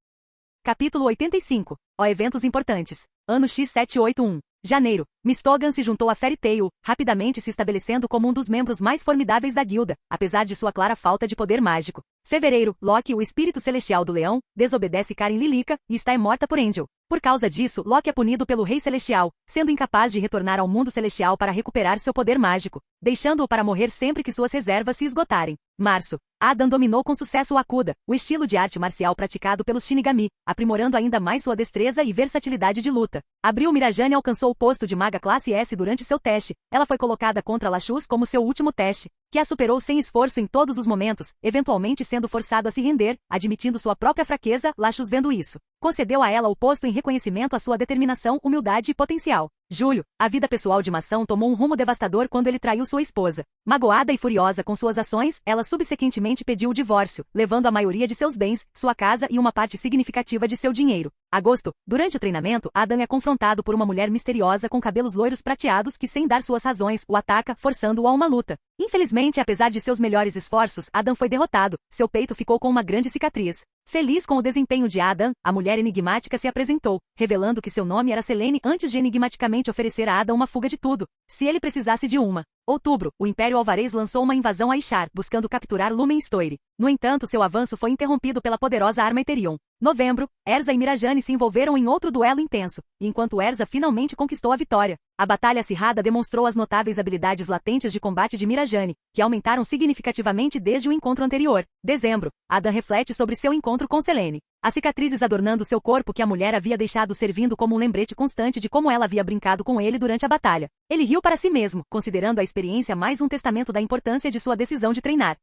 Capítulo 85. Eventos importantes. Ano X781. Janeiro. Mistogan se juntou a Fairy Tail, rapidamente se estabelecendo como um dos membros mais formidáveis da guilda, apesar de sua clara falta de poder mágico. Fevereiro, Loki, o espírito celestial do leão, desobedece Karen Lilica e está morta por Angel. Por causa disso, Loki é punido pelo Rei Celestial, sendo incapaz de retornar ao mundo celestial para recuperar seu poder mágico, deixando-o para morrer sempre que suas reservas se esgotarem. Março, Adam dominou com sucesso o Akuda, o estilo de arte marcial praticado pelos Shinigami, aprimorando ainda mais sua destreza e versatilidade de luta. Abril, Mirajane alcançou o posto de maga classe S durante seu teste. Ela foi colocada contra Lachus como seu último teste, que a superou sem esforço em todos os momentos, eventualmente sendo forçado a se render, admitindo sua própria fraqueza. Lachus, vendo isso, concedeu a ela o posto em reconhecimento à sua determinação, humildade e potencial. Julho, a vida pessoal de Mação tomou um rumo devastador quando ele traiu sua esposa. Magoada e furiosa com suas ações, ela subsequentemente pediu o divórcio, levando a maioria de seus bens, sua casa e uma parte significativa de seu dinheiro. Agosto, durante o treinamento, Adam é confrontado por uma mulher misteriosa com cabelos loiros prateados que, sem dar suas razões, o ataca, forçando-o a uma luta. Infelizmente, apesar de seus melhores esforços, Adam foi derrotado. Seu peito ficou com uma grande cicatriz. Feliz com o desempenho de Adam, a mulher enigmática se apresentou, revelando que seu nome era Selene antes de enigmaticamente oferecer a Adam uma fuga de tudo, se ele precisasse de uma. Outubro, o Império Alvarez lançou uma invasão a Ishar, buscando capturar Lumen Story. No entanto, seu avanço foi interrompido pela poderosa arma Eterion. Novembro, Erza e Mirajane se envolveram em outro duelo intenso, enquanto Erza finalmente conquistou a vitória. A batalha acirrada demonstrou as notáveis habilidades latentes de combate de Mirajane, que aumentaram significativamente desde o encontro anterior. Dezembro, Adam reflete sobre seu encontro com Selene. As cicatrizes adornando seu corpo que a mulher havia deixado servindo como um lembrete constante de como ela havia brincado com ele durante a batalha. Ele riu para si mesmo, considerando a experiência mais um testamento da importância de sua decisão de treinar.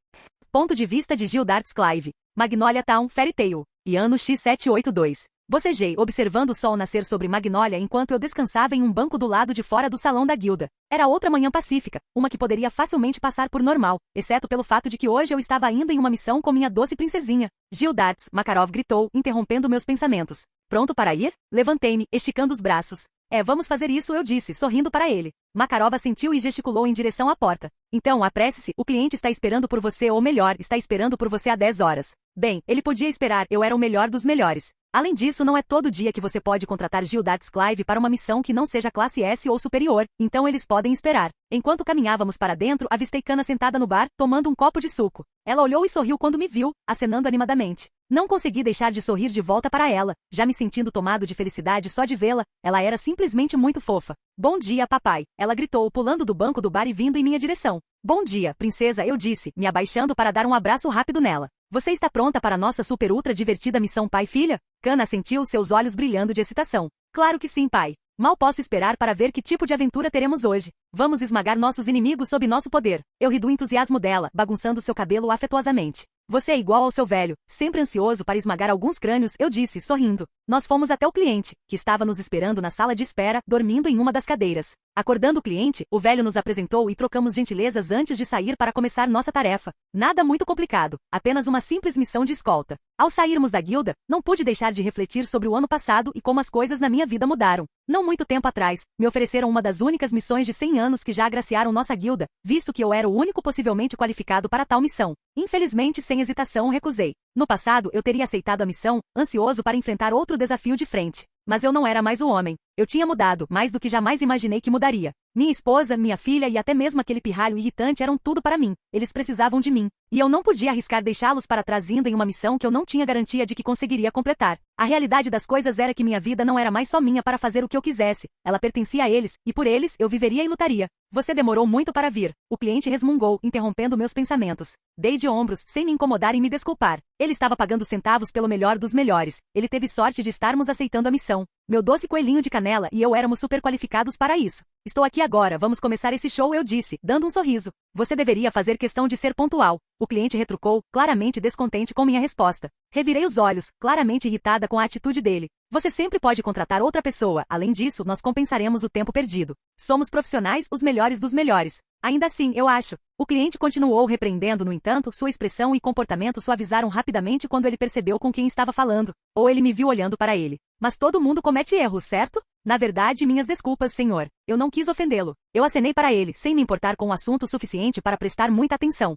Ponto de vista de Jill Darts Clive. Magnolia Town, Fairy Tail. E ano X782. Bocejei, observando o sol nascer sobre Magnolia enquanto eu descansava em um banco do lado de fora do salão da guilda. Era outra manhã pacífica, uma que poderia facilmente passar por normal, exceto pelo fato de que hoje eu estava ainda em uma missão com minha doce princesinha. Jill Darts, Makarov gritou, interrompendo meus pensamentos. Pronto para ir? Levantei-me, esticando os braços. Vamos fazer isso, eu disse, sorrindo para ele. Makarov assentiu e gesticulou em direção à porta. Então, apresse-se, o cliente está esperando por você, ou melhor, está esperando por você há 10 horas. Bem, ele podia esperar, eu era o melhor dos melhores. Além disso, não é todo dia que você pode contratar Jill Darts Clive para uma missão que não seja classe S ou superior, então eles podem esperar. Enquanto caminhávamos para dentro, avistei Kana sentada no bar, tomando um copo de suco. Ela olhou e sorriu quando me viu, acenando animadamente. Não consegui deixar de sorrir de volta para ela, já me sentindo tomado de felicidade só de vê-la. Ela era simplesmente muito fofa. Bom dia, papai. Ela gritou, pulando do banco do bar e vindo em minha direção. Bom dia, princesa, eu disse, me abaixando para dar um abraço rápido nela. Você está pronta para nossa super ultra divertida missão pai-filha? Kana assentiu, seus olhos brilhando de excitação. Claro que sim, pai. Mal posso esperar para ver que tipo de aventura teremos hoje. Vamos esmagar nossos inimigos sob nosso poder. Eu ri do entusiasmo dela, bagunçando seu cabelo afetuosamente. Você é igual ao seu velho, sempre ansioso para esmagar alguns crânios, eu disse, sorrindo. Nós fomos até o cliente, que estava nos esperando na sala de espera, dormindo em uma das cadeiras. Acordando o cliente, o velho nos apresentou e trocamos gentilezas antes de sair para começar nossa tarefa. Nada muito complicado, apenas uma simples missão de escolta. Ao sairmos da guilda, não pude deixar de refletir sobre o ano passado e como as coisas na minha vida mudaram. Não muito tempo atrás, me ofereceram uma das únicas missões de 100 anos que já agraciaram nossa guilda, visto que eu era o único possivelmente qualificado para tal missão. Infelizmente, sem hesitação, recusei. No passado, eu teria aceitado a missão, ansioso para enfrentar outro desafio de frente. Mas eu não era mais o homem. Eu tinha mudado, mais do que jamais imaginei que mudaria. Minha esposa, minha filha e até mesmo aquele pirralho irritante eram tudo para mim. Eles precisavam de mim. E eu não podia arriscar deixá-los para trás indo em uma missão que eu não tinha garantia de que conseguiria completar. A realidade das coisas era que minha vida não era mais só minha para fazer o que eu quisesse. Ela pertencia a eles, e por eles eu viveria e lutaria. Você demorou muito para vir. O cliente resmungou, interrompendo meus pensamentos. Dei de ombros, sem me incomodar em me desculpar. Ele estava pagando centavos pelo melhor dos melhores. Ele teve sorte de estarmos aceitando a missão. Meu doce coelhinho de canela e eu éramos super qualificados para isso. Estou aqui agora, vamos começar esse show, eu disse, dando um sorriso. Você deveria fazer questão de ser pontual. O cliente retrucou, claramente descontente com minha resposta. Revirei os olhos, claramente irritada com a atitude dele. Você sempre pode contratar outra pessoa, além disso, nós compensaremos o tempo perdido. Somos profissionais, os melhores dos melhores. Ainda assim, eu acho. O cliente continuou repreendendo, no entanto, sua expressão e comportamento suavizaram rapidamente quando ele percebeu com quem estava falando, ou ele me viu olhando para ele. Mas todo mundo comete erros, certo? Na verdade, minhas desculpas, senhor. Eu não quis ofendê-lo. Eu acenei para ele, sem me importar com o assunto o suficiente para prestar muita atenção.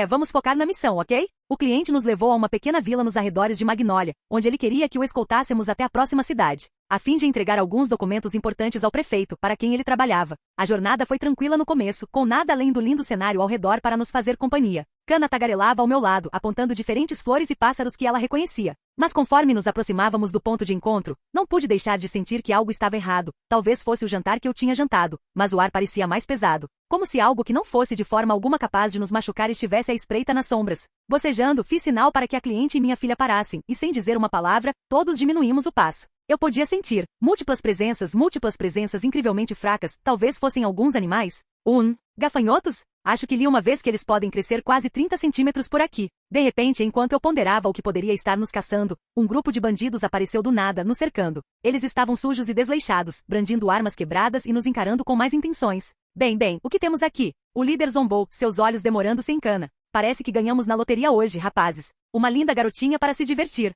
Vamos focar na missão, ok? O cliente nos levou a uma pequena vila nos arredores de Magnólia, onde ele queria que o escoltássemos até a próxima cidade, a fim de entregar alguns documentos importantes ao prefeito, para quem ele trabalhava. A jornada foi tranquila no começo, com nada além do lindo cenário ao redor para nos fazer companhia. Kana tagarelava ao meu lado, apontando diferentes flores e pássaros que ela reconhecia. Mas conforme nos aproximávamos do ponto de encontro, não pude deixar de sentir que algo estava errado. Talvez fosse o jantar que eu tinha jantado, mas o ar parecia mais pesado. Como se algo que não fosse de forma alguma capaz de nos machucar estivesse à espreita nas sombras. Bocejando, fiz sinal para que a cliente e minha filha parassem, e sem dizer uma palavra, todos diminuímos o passo. Eu podia sentir múltiplas presenças incrivelmente fracas, talvez fossem alguns animais. Gafanhotos? Acho que li uma vez que eles podem crescer quase 30 centímetros por aqui. De repente, enquanto eu ponderava o que poderia estar nos caçando, um grupo de bandidos apareceu do nada, nos cercando. Eles estavam sujos e desleixados, brandindo armas quebradas e nos encarando com mais intenções. Bem, o que temos aqui? O líder zombou, seus olhos demorando-se em Kana. Parece que ganhamos na loteria hoje, rapazes. Uma linda garotinha para se divertir.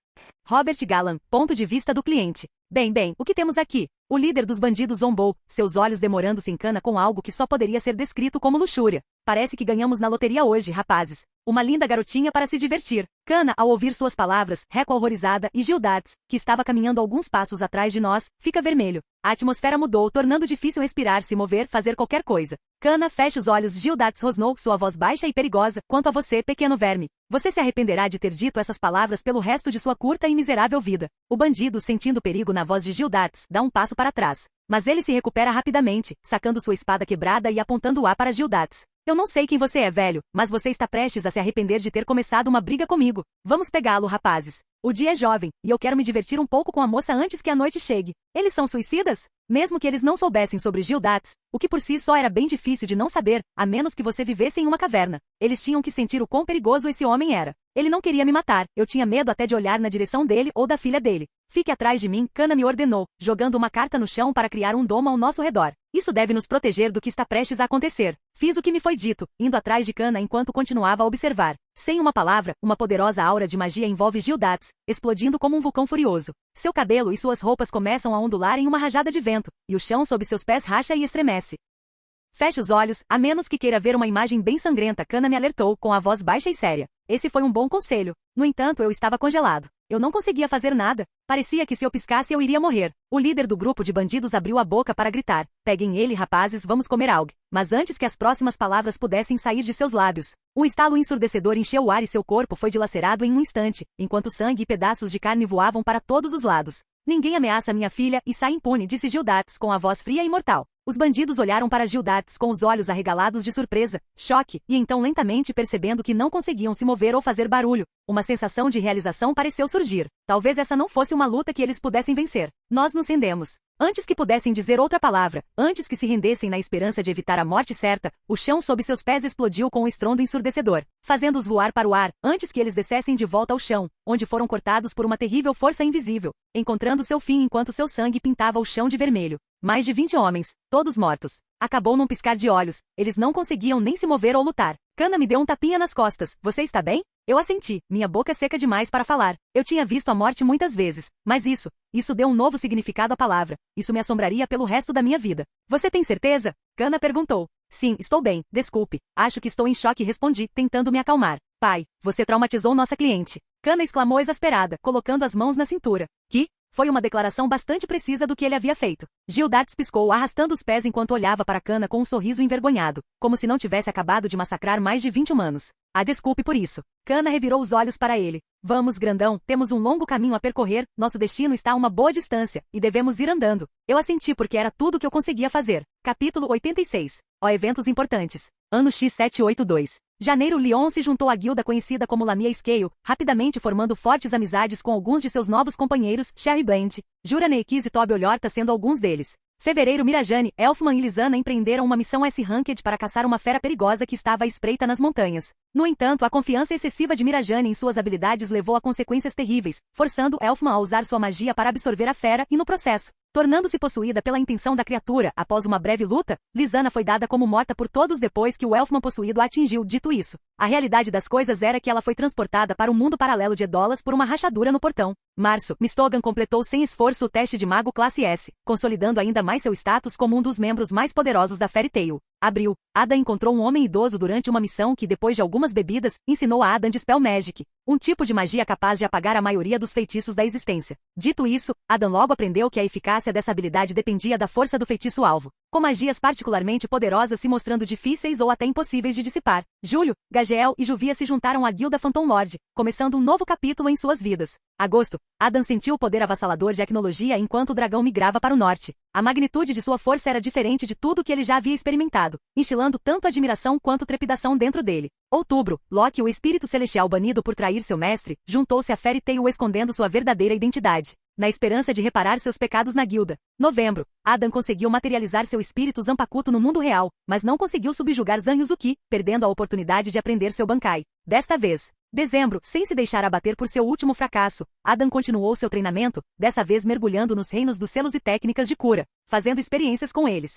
Robert Gallan, ponto de vista do cliente. Bem, o que temos aqui? O líder dos bandidos zombou, seus olhos demorando-se em Kana com algo que só poderia ser descrito como luxúria. Parece que ganhamos na loteria hoje, rapazes. Uma linda garotinha para se divertir. Kana, ao ouvir suas palavras, recua horrorizada, e Gildarts, que estava caminhando alguns passos atrás de nós, fica vermelho. A atmosfera mudou, tornando difícil respirar, se mover, fazer qualquer coisa. Kana, fecha os olhos. Gildarts rosnou, sua voz baixa e perigosa. Quanto a você, pequeno verme, você se arrependerá de ter dito essas palavras pelo resto de sua curta e miserável vida. O bandido, sentindo perigo na voz de Gildarts, dá um passo para trás. Mas ele se recupera rapidamente, sacando sua espada quebrada e apontando-a para Gildarts. Eu não sei quem você é, velho, mas você está prestes a se arrepender de ter começado uma briga comigo. Vamos pegá-lo, rapazes. O dia é jovem, e eu quero me divertir um pouco com a moça antes que a noite chegue. Eles são suicidas? Mesmo que eles não soubessem sobre Gildarts, o que por si só era bem difícil de não saber, a menos que você vivesse em uma caverna. Eles tinham que sentir o quão perigoso esse homem era. Ele não queria me matar, eu tinha medo até de olhar na direção dele ou da filha dele. Fique atrás de mim, Kana me ordenou, jogando uma carta no chão para criar um domo ao nosso redor. Isso deve nos proteger do que está prestes a acontecer. Fiz o que me foi dito, indo atrás de Kana enquanto continuava a observar. Sem uma palavra, uma poderosa aura de magia envolve Gildarts, explodindo como um vulcão furioso. Seu cabelo e suas roupas começam a ondular em uma rajada de vento, e o chão sob seus pés racha e estremece. Feche os olhos, a menos que queira ver uma imagem bem sangrenta, Kana me alertou, com a voz baixa e séria. Esse foi um bom conselho. No entanto, eu estava congelado. Eu não conseguia fazer nada. Parecia que se eu piscasse eu iria morrer. O líder do grupo de bandidos abriu a boca para gritar. Peguem ele, rapazes, vamos comer algo. Mas antes que as próximas palavras pudessem sair de seus lábios, um estalo ensurdecedor encheu o ar e seu corpo foi dilacerado em um instante, enquanto sangue e pedaços de carne voavam para todos os lados. Ninguém ameaça minha filha e sai impune, disse Gildarts com a voz fria e mortal. Os bandidos olharam para Gildarts com os olhos arregalados de surpresa, choque, e então lentamente percebendo que não conseguiam se mover ou fazer barulho, uma sensação de realização pareceu surgir. Talvez essa não fosse uma luta que eles pudessem vencer. Nós nos rendemos. Antes que pudessem dizer outra palavra, antes que se rendessem na esperança de evitar a morte certa, o chão sob seus pés explodiu com um estrondo ensurdecedor, fazendo-os voar para o ar, antes que eles descessem de volta ao chão, onde foram cortados por uma terrível força invisível, encontrando seu fim enquanto seu sangue pintava o chão de vermelho. Mais de 20 homens, todos mortos. Acabou num piscar de olhos, eles não conseguiam nem se mover ou lutar. Kana me deu um tapinha nas costas. Você está bem? Eu assenti, minha boca seca demais para falar. Eu tinha visto a morte muitas vezes, mas isso deu um novo significado à palavra. Isso me assombraria pelo resto da minha vida. Você tem certeza? Kana perguntou. Sim, estou bem, desculpe. Acho que estou em choque, respondi, tentando me acalmar. Pai, você traumatizou nossa cliente. Kana exclamou exasperada, colocando as mãos na cintura. Que? Foi uma declaração bastante precisa do que ele havia feito. Gildarts piscou, arrastando os pés enquanto olhava para Kana com um sorriso envergonhado, como se não tivesse acabado de massacrar mais de 20 humanos. Desculpe por isso. Kana revirou os olhos para ele. Vamos, grandão, temos um longo caminho a percorrer, nosso destino está a uma boa distância, e devemos ir andando. Eu assenti porque era tudo o que eu conseguia fazer. Capítulo 86. Eventos importantes. Ano X782. Janeiro. Leon se juntou à guilda conhecida como Lamia Scale, rapidamente formando fortes amizades com alguns de seus novos companheiros, Sherry Bland, Jura Neikis e Toby Olhorta sendo alguns deles. Fevereiro. Mirajane, Elfman e Lisana empreenderam uma missão S-Ranked para caçar uma fera perigosa que estava à espreita nas montanhas. No entanto, a confiança excessiva de Mirajane em suas habilidades levou a consequências terríveis, forçando Elfman a usar sua magia para absorver a fera e, no processo, tornando-se possuída pela intenção da criatura. Após uma breve luta, Lisana foi dada como morta por todos depois que o Elfman possuído a atingiu. Dito isso, A realidade das coisas era que ela foi transportada para um mundo paralelo de Edolas por uma rachadura no portão. Março, Mistogan completou sem esforço o teste de mago classe S, consolidando ainda mais seu status como um dos membros mais poderosos da Fairy Tail. Abril, Ada encontrou um homem idoso durante uma missão que, depois de algumas bebidas, ensinou a Adam Dispel Magic, um tipo de magia capaz de apagar a maioria dos feitiços da existência. Dito isso, Adam logo aprendeu que a eficácia dessa habilidade dependia da força do feitiço-alvo, com magias particularmente poderosas se mostrando difíceis ou até impossíveis de dissipar. Julho, Gageel e Juvia se juntaram à Guilda Phantom Lord, começando um novo capítulo em suas vidas. Agosto, Adam sentiu o poder avassalador de Acnologia enquanto o dragão migrava para o norte. A magnitude de sua força era diferente de tudo que ele já havia experimentado, instilando tanto admiração quanto trepidação dentro dele. Outubro, Loki, o espírito celestial banido por trair seu mestre, juntou-se a Fairy Tail escondendo sua verdadeira identidade, na esperança de reparar seus pecados na guilda. Novembro, Adam conseguiu materializar seu espírito Zanpakuto no mundo real, mas não conseguiu subjugar Zanryuzuki, perdendo a oportunidade de aprender seu Bankai. Desta vez, dezembro, sem se deixar abater por seu último fracasso, Adam continuou seu treinamento, dessa vez mergulhando nos reinos dos selos e técnicas de cura, fazendo experiências com eles.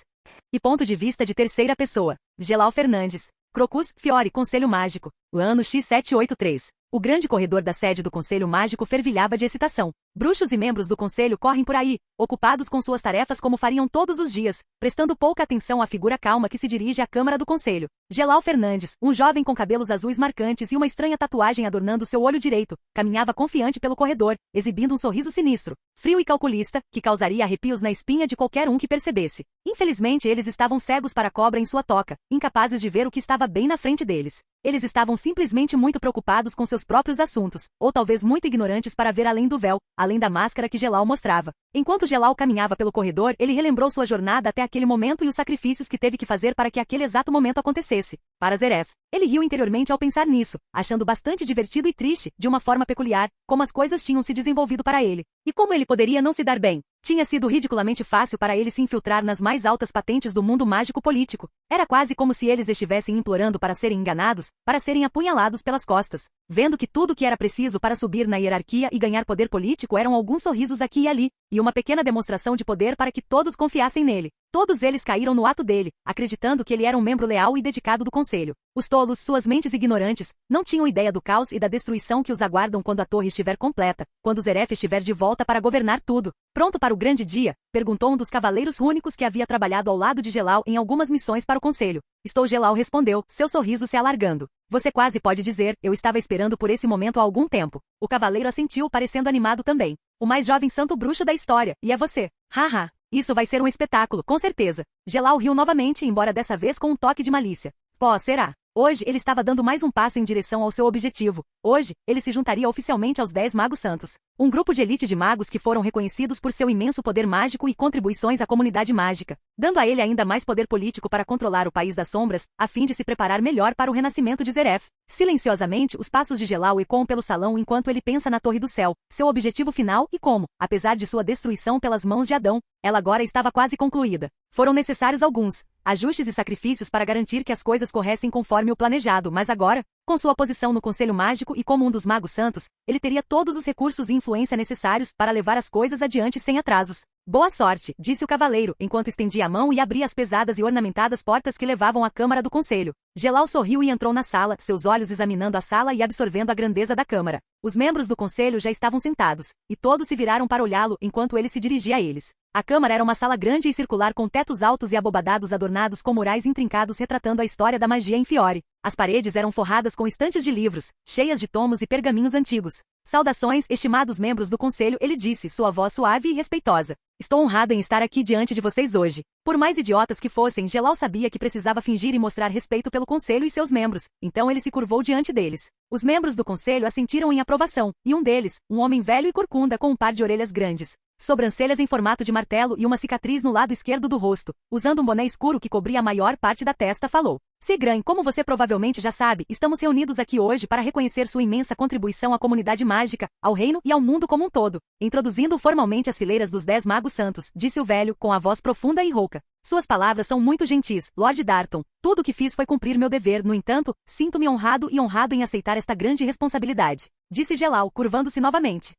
E ponto de vista de terceira pessoa, Gelal Fernandes. Crocus, Fiore, Conselho Mágico. O ano X783. O grande corredor da sede do Conselho Mágico fervilhava de excitação. Bruxos e membros do Conselho correm por aí, ocupados com suas tarefas como fariam todos os dias, prestando pouca atenção à figura calma que se dirige à Câmara do Conselho. Gelal Fernandes, um jovem com cabelos azuis marcantes e uma estranha tatuagem adornando seu olho direito, caminhava confiante pelo corredor, exibindo um sorriso sinistro, frio e calculista, que causaria arrepios na espinha de qualquer um que percebesse. Infelizmente eles estavam cegos para a cobra em sua toca, incapazes de ver o que estava bem na frente deles. Eles estavam simplesmente muito preocupados com seus próprios assuntos, ou talvez muito ignorantes para ver além do véu, além da máscara que Gelal mostrava. Enquanto Gelal caminhava pelo corredor, ele relembrou sua jornada até aquele momento e os sacrifícios que teve que fazer para que aquele exato momento acontecesse. Para Zeref, ele riu interiormente ao pensar nisso, achando bastante divertido e triste, de uma forma peculiar, como as coisas tinham se desenvolvido para ele. E como ele poderia não se dar bem? Tinha sido ridiculamente fácil para ele se infiltrar nas mais altas patentes do mundo mágico político. Era quase como se eles estivessem implorando para serem enganados, para serem apunhalados pelas costas, vendo que tudo o que era preciso para subir na hierarquia e ganhar poder político eram alguns sorrisos aqui e ali, e uma pequena demonstração de poder para que todos confiassem nele. Todos eles caíram no ato dele, acreditando que ele era um membro leal e dedicado do conselho. Os tolos, suas mentes ignorantes, não tinham ideia do caos e da destruição que os aguardam quando a torre estiver completa, quando Zeref estiver de volta para governar tudo. Pronto para o grande dia? Perguntou um dos cavaleiros rúnicos que havia trabalhado ao lado de Gelal em algumas missões para o conselho. Estou, Gelal respondeu, seu sorriso se alargando. Você quase pode dizer, eu estava esperando por esse momento há algum tempo. O cavaleiro assentiu, parecendo animado também. O mais jovem santo bruxo da história, e é você. Haha. Isso vai ser um espetáculo, com certeza. Gelal riu novamente, embora dessa vez com um toque de malícia. Pô, será? Hoje ele estava dando mais um passo em direção ao seu objetivo. Hoje, ele se juntaria oficialmente aos 10 Magos Santos. Um grupo de elite de magos que foram reconhecidos por seu imenso poder mágico e contribuições à comunidade mágica, dando a ele ainda mais poder político para controlar o País das Sombras, a fim de se preparar melhor para o renascimento de Zeref. Silenciosamente, os passos de Gelal ecoam pelo salão enquanto ele pensa na Torre do Céu, seu objetivo final e como, apesar de sua destruição pelas mãos de Adão, ela agora estava quase concluída. Foram necessários alguns ajustes e sacrifícios para garantir que as coisas corressem conforme o planejado, mas agora, com sua posição no Conselho Mágico e como um dos Magos Santos, ele teria todos os recursos e influência necessários para levar as coisas adiante sem atrasos. Boa sorte, disse o cavaleiro, enquanto estendia a mão e abria as pesadas e ornamentadas portas que levavam à Câmara do Conselho. Gelal sorriu e entrou na sala, seus olhos examinando a sala e absorvendo a grandeza da Câmara. Os membros do Conselho já estavam sentados, e todos se viraram para olhá-lo enquanto ele se dirigia a eles. A Câmara era uma sala grande e circular com tetos altos e abobadados adornados com murais intrincados retratando a história da magia em Fiore. As paredes eram forradas com estantes de livros, cheias de tomos e pergaminhos antigos. Saudações, estimados membros do Conselho, ele disse, sua voz suave e respeitosa. Estou honrado em estar aqui diante de vocês hoje. Por mais idiotas que fossem, Gelal sabia que precisava fingir e mostrar respeito pelo Conselho e seus membros, então ele se curvou diante deles. Os membros do Conselho assentiram em aprovação, e um deles, um homem velho e corcunda com um par de orelhas grandes, sobrancelhas em formato de martelo e uma cicatriz no lado esquerdo do rosto, usando um boné escuro que cobria a maior parte da testa, falou. Sigran, como você provavelmente já sabe, estamos reunidos aqui hoje para reconhecer sua imensa contribuição à comunidade mágica, ao reino e ao mundo como um todo. Introduzindo formalmente as fileiras dos 10 Magos Santos, disse o velho, com a voz profunda e rouca. Suas palavras são muito gentis, Lord Darton. Tudo o que fiz foi cumprir meu dever, no entanto, sinto-me honrado em aceitar esta grande responsabilidade. Disse Gelal, curvando-se novamente.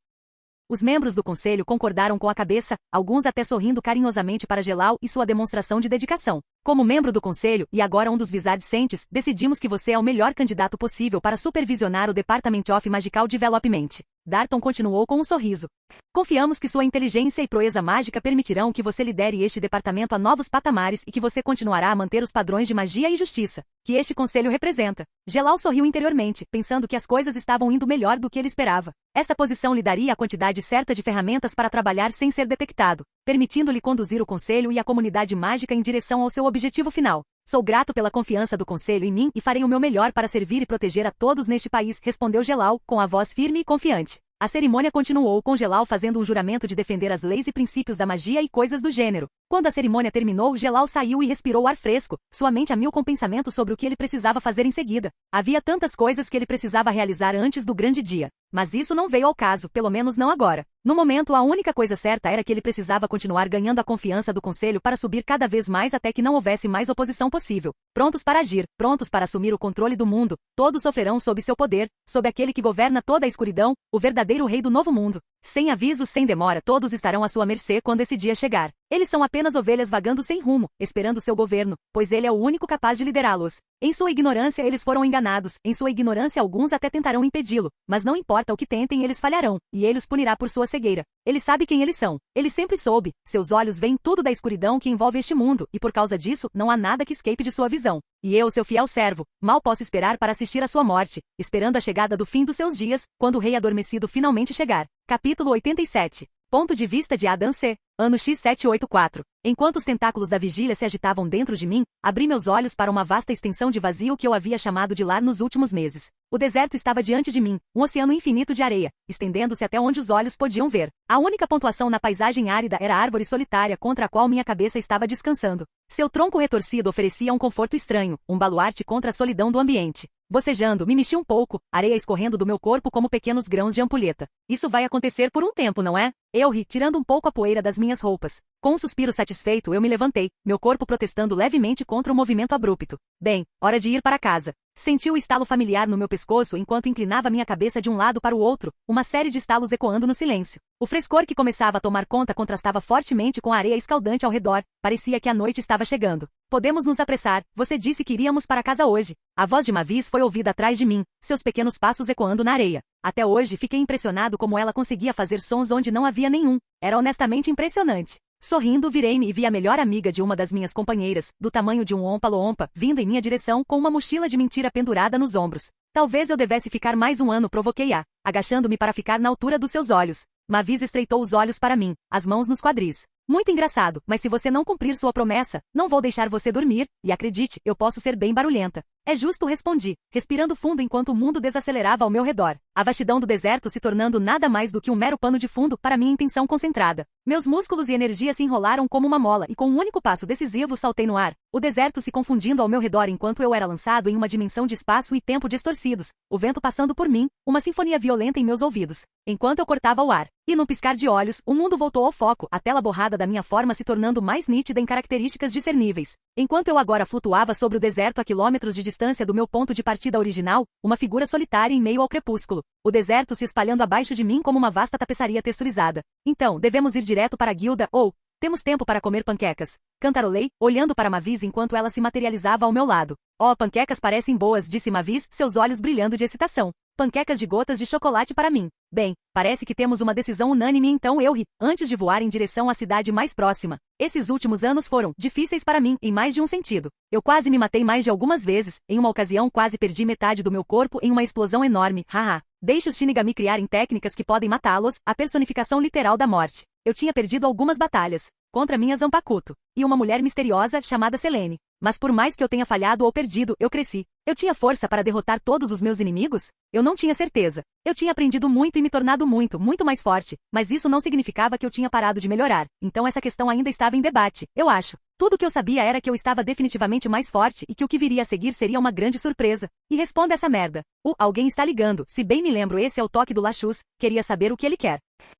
Os membros do conselho concordaram com a cabeça, alguns até sorrindo carinhosamente para Gelal e sua demonstração de dedicação. Como membro do conselho e agora um dos Wizard Saints, decidimos que você é o melhor candidato possível para supervisionar o Department of Magical Development. Darton continuou com um sorriso. Confiamos que sua inteligência e proeza mágica permitirão que você lidere este departamento a novos patamares e que você continuará a manter os padrões de magia e justiça que este conselho representa. Gelal sorriu interiormente, pensando que as coisas estavam indo melhor do que ele esperava. Esta posição lhe daria a quantidade certa de ferramentas para trabalhar sem ser detectado, permitindo-lhe conduzir o conselho e a comunidade mágica em direção ao seu objetivo final. Sou grato pela confiança do conselho em mim e farei o meu melhor para servir e proteger a todos neste país, respondeu Gelal, com a voz firme e confiante. A cerimônia continuou com Gelal fazendo um juramento de defender as leis e princípios da magia e coisas do gênero. Quando a cerimônia terminou, Gelal saiu e respirou ar fresco, sua mente a mil com pensamentos sobre o que ele precisava fazer em seguida. Havia tantas coisas que ele precisava realizar antes do grande dia. Mas isso não veio ao caso, pelo menos não agora. No momento, a única coisa certa era que ele precisava continuar ganhando a confiança do conselho para subir cada vez mais até que não houvesse mais oposição possível. Prontos para agir, prontos para assumir o controle do mundo, todos sofrerão sob seu poder, sob aquele que governa toda a escuridão, o verdadeiro rei do novo mundo. Sem aviso, sem demora, todos estarão à sua mercê quando esse dia chegar. Eles são apenas ovelhas vagando sem rumo, esperando seu governo, pois ele é o único capaz de liderá-los. Em sua ignorância, eles foram enganados, em sua ignorância alguns até tentarão impedi-lo, mas não importa o que tentem, eles falharão, e ele os punirá por sua cegueira. Ele sabe quem eles são. Ele sempre soube. Seus olhos veem tudo da escuridão que envolve este mundo, e por causa disso, não há nada que escape de sua visão. E eu, seu fiel servo, mal posso esperar para assistir à sua morte, esperando a chegada do fim dos seus dias, quando o rei adormecido finalmente chegar. Capítulo 87. Ponto de vista de Adam C. Ano X784. Enquanto os tentáculos da vigília se agitavam dentro de mim, abri meus olhos para uma vasta extensão de vazio que eu havia chamado de lar nos últimos meses. O deserto estava diante de mim, um oceano infinito de areia, estendendo-se até onde os olhos podiam ver. A única pontuação na paisagem árida era a árvore solitária contra a qual minha cabeça estava descansando. Seu tronco retorcido oferecia um conforto estranho, um baluarte contra a solidão do ambiente. Bocejando, me mexi um pouco, areia escorrendo do meu corpo como pequenos grãos de ampulheta. Isso vai acontecer por um tempo, não é? Eu ri, tirando um pouco a poeira das minhas roupas. Com um suspiro satisfeito, eu me levantei, meu corpo protestando levemente contra o movimento abrupto. Bem, hora de ir para casa. Senti o estalo familiar no meu pescoço enquanto inclinava minha cabeça de um lado para o outro, uma série de estalos ecoando no silêncio. O frescor que começava a tomar conta contrastava fortemente com a areia escaldante ao redor, parecia que a noite estava chegando. Podemos nos apressar, você disse que iríamos para casa hoje. A voz de Mavis foi ouvida atrás de mim, seus pequenos passos ecoando na areia. Até hoje fiquei impressionado como ela conseguia fazer sons onde não havia nenhum. Era honestamente impressionante. Sorrindo, virei-me e vi a melhor amiga de uma das minhas companheiras, do tamanho de um ompa-loompa, vindo em minha direção com uma mochila de mentira pendurada nos ombros. Talvez eu devesse ficar mais um ano, provoquei-a, agachando-me para ficar na altura dos seus olhos. Mavis estreitou os olhos para mim, as mãos nos quadris. Muito engraçado, mas se você não cumprir sua promessa, não vou deixar você dormir, e acredite, eu posso ser bem barulhenta. É justo, respondi, respirando fundo enquanto o mundo desacelerava ao meu redor. A vastidão do deserto se tornando nada mais do que um mero pano de fundo para minha intenção concentrada. Meus músculos e energia se enrolaram como uma mola e com um único passo decisivo saltei no ar. O deserto se confundindo ao meu redor enquanto eu era lançado em uma dimensão de espaço e tempo distorcidos, o vento passando por mim, uma sinfonia violenta em meus ouvidos, enquanto eu cortava o ar. E num piscar de olhos, o mundo voltou ao foco, a tela borrada da minha forma se tornando mais nítida em características discerníveis. Enquanto eu agora flutuava sobre o deserto a quilômetros de distância do meu ponto de partida original, uma figura solitária em meio ao crepúsculo. O deserto se espalhando abaixo de mim como uma vasta tapeçaria texturizada. Então, devemos ir direto para a guilda, ou temos tempo para comer panquecas. Cantarolei, olhando para Mavis enquanto ela se materializava ao meu lado. Oh, panquecas parecem boas, disse Mavis, seus olhos brilhando de excitação. Panquecas de gotas de chocolate para mim. Bem, parece que temos uma decisão unânime, então eu ri, antes de voar em direção à cidade mais próxima. Esses últimos anos foram difíceis para mim, em mais de um sentido. Eu quase me matei mais de algumas vezes, em uma ocasião quase perdi metade do meu corpo em uma explosão enorme, haha. Deixe os Shinigami criarem técnicas que podem matá-los, a personificação literal da morte. Eu tinha perdido algumas batalhas, contra minha Zanpakuto, e uma mulher misteriosa chamada Selene. Mas por mais que eu tenha falhado ou perdido, eu cresci. Eu tinha força para derrotar todos os meus inimigos? Eu não tinha certeza. Eu tinha aprendido muito e me tornado muito mais forte, mas isso não significava que eu tinha parado de melhorar. Então essa questão ainda estava em debate, eu acho. Tudo o que eu sabia era que eu estava definitivamente mais forte e que o que viria a seguir seria uma grande surpresa. E responda essa merda. Alguém está ligando. Se bem me lembro, esse é o toque do Lachus. Queria saber o que ele quer.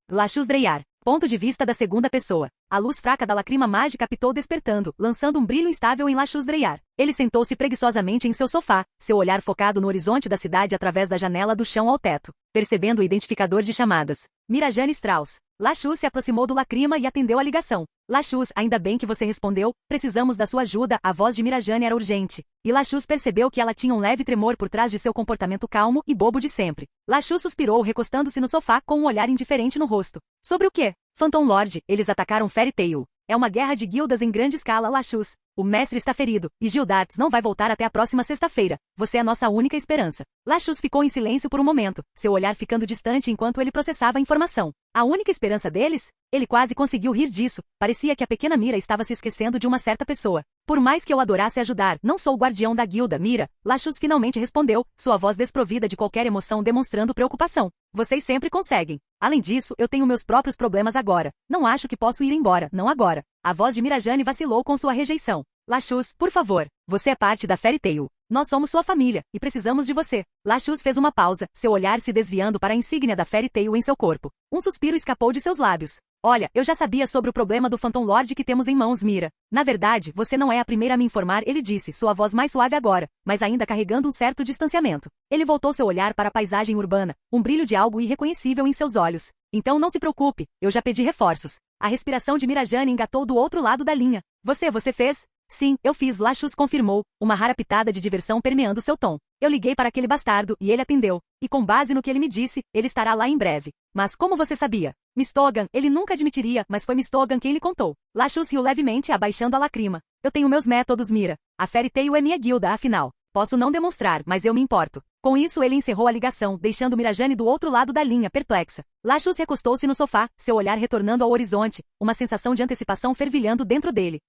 Lachus Dreyar. Ponto de vista da segunda pessoa. A luz fraca da lacrima mágica apitou despertando, lançando um brilho instável em Lachus Dreyar. Ele sentou-se preguiçosamente em seu sofá, seu olhar focado no horizonte da cidade através da janela do chão ao teto, percebendo o identificador de chamadas. Mirajane Strauss. Lachus se aproximou do Lacrima e atendeu a ligação. Lachus, ainda bem que você respondeu, precisamos da sua ajuda, a voz de Mirajane era urgente. E Lachus percebeu que ela tinha um leve tremor por trás de seu comportamento calmo e bobo de sempre. Lachus suspirou recostando-se no sofá com um olhar indiferente no rosto. Sobre o quê? Phantom Lord, eles atacaram Fairy Tail. É uma guerra de guildas em grande escala, Lachus. O mestre está ferido, e Gildarts não vai voltar até a próxima sexta-feira. Você é nossa única esperança. Lachus ficou em silêncio por um momento, seu olhar ficando distante enquanto ele processava a informação. A única esperança deles? Ele quase conseguiu rir disso. Parecia que a pequena Mira estava se esquecendo de uma certa pessoa. Por mais que eu adorasse ajudar, não sou o guardião da guilda, Mira. Lachus finalmente respondeu, sua voz desprovida de qualquer emoção demonstrando preocupação. Vocês sempre conseguem. Além disso, eu tenho meus próprios problemas agora. Não acho que posso ir embora, não agora. A voz de Mirajane vacilou com sua rejeição. Lachus, por favor. Você é parte da Fairy Tail. Nós somos sua família, e precisamos de você. Lachus fez uma pausa, seu olhar se desviando para a insígnia da Fairy Tail em seu corpo. Um suspiro escapou de seus lábios. Olha, eu já sabia sobre o problema do Phantom Lord que temos em mãos, Mira. Na verdade, você não é a primeira a me informar, ele disse, sua voz mais suave agora, mas ainda carregando um certo distanciamento. Ele voltou seu olhar para a paisagem urbana, um brilho de algo irreconhecível em seus olhos. Então não se preocupe, eu já pedi reforços. A respiração de Mirajane engatou do outro lado da linha. Você fez? Sim, eu fiz, Lachus confirmou, uma rara pitada de diversão permeando seu tom. Eu liguei para aquele bastardo, e ele atendeu. E com base no que ele me disse, ele estará lá em breve. Mas como você sabia? Mistogan, ele nunca admitiria, mas foi Mistogan quem lhe contou. Lachus riu levemente, abaixando a lacrima. Eu tenho meus métodos, Mira. A Fairy Tail é minha guilda, afinal. Posso não demonstrar, mas eu me importo. Com isso ele encerrou a ligação, deixando Mirajane do outro lado da linha, perplexa. Lachus recostou-se no sofá, seu olhar retornando ao horizonte, uma sensação de antecipação fervilhando dentro dele.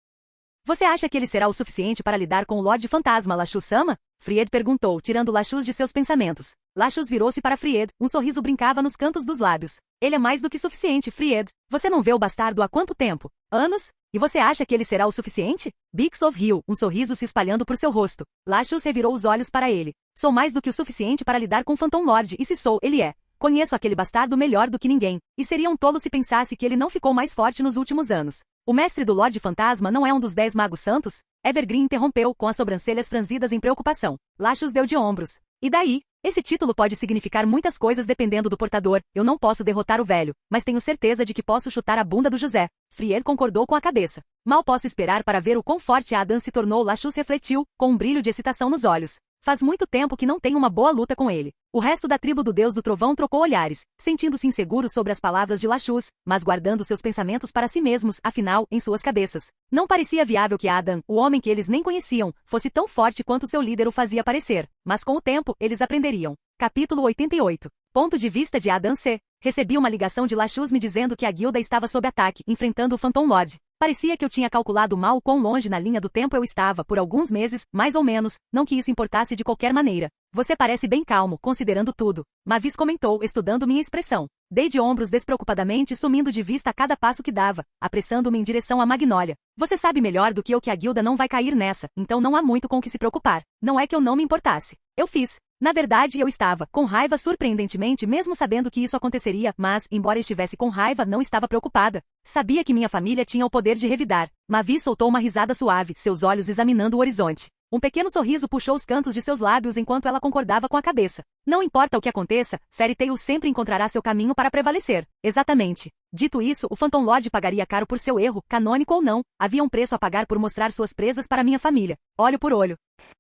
Você acha que ele será o suficiente para lidar com o Lorde Fantasma, Lachus-sama? Fried perguntou, tirando Lachus de seus pensamentos. Lachus virou-se para Fried, um sorriso brincava nos cantos dos lábios. Ele é mais do que suficiente, Fried. Você não vê o bastardo há quanto tempo? Anos? E você acha que ele será o suficiente? Bixov riu, um sorriso se espalhando por seu rosto. Lachus revirou os olhos para ele. Sou mais do que o suficiente para lidar com Phantom Lord, e se sou, ele é. Conheço aquele bastardo melhor do que ninguém, e seria um tolo se pensasse que ele não ficou mais forte nos últimos anos. O mestre do Lorde Fantasma não é um dos 10 magos santos? Evergreen interrompeu, com as sobrancelhas franzidas em preocupação. Lachus deu de ombros. E daí? Esse título pode significar muitas coisas dependendo do portador. Eu não posso derrotar o velho, mas tenho certeza de que posso chutar a bunda do José. Frier concordou com a cabeça. Mal posso esperar para ver o quão forte a Adam se tornou. Lachus refletiu, com um brilho de excitação nos olhos. Faz muito tempo que não tenho uma boa luta com ele. O resto da tribo do Deus do Trovão trocou olhares, sentindo-se inseguro sobre as palavras de Lachus, mas guardando seus pensamentos para si mesmos, afinal, em suas cabeças. Não parecia viável que Adam, o homem que eles nem conheciam, fosse tão forte quanto seu líder o fazia parecer. Mas com o tempo, eles aprenderiam. Capítulo 88. Ponto de vista de Adam C. Recebi uma ligação de Lachus me dizendo que a guilda estava sob ataque, enfrentando o Phantom Lord. Parecia que eu tinha calculado mal quão longe na linha do tempo eu estava por alguns meses, mais ou menos, não que isso importasse de qualquer maneira. Você parece bem calmo, considerando tudo. Mavis comentou, estudando minha expressão. Dei de ombros despreocupadamente, sumindo de vista a cada passo que dava, apressando-me em direção à Magnólia. Você sabe melhor do que eu que a guilda não vai cair nessa, então não há muito com o que se preocupar. Não é que eu não me importasse. Eu fiz. Na verdade, eu estava com raiva surpreendentemente, mesmo sabendo que isso aconteceria, mas, embora estivesse com raiva, não estava preocupada. Sabia que minha família tinha o poder de revidar. Mavis soltou uma risada suave, seus olhos examinando o horizonte. Um pequeno sorriso puxou os cantos de seus lábios enquanto ela concordava com a cabeça. Não importa o que aconteça, Fairy Tail sempre encontrará seu caminho para prevalecer. Exatamente. Dito isso, o Phantom Lord pagaria caro por seu erro, canônico ou não. Havia um preço a pagar por mostrar suas presas para minha família. Olho por olho.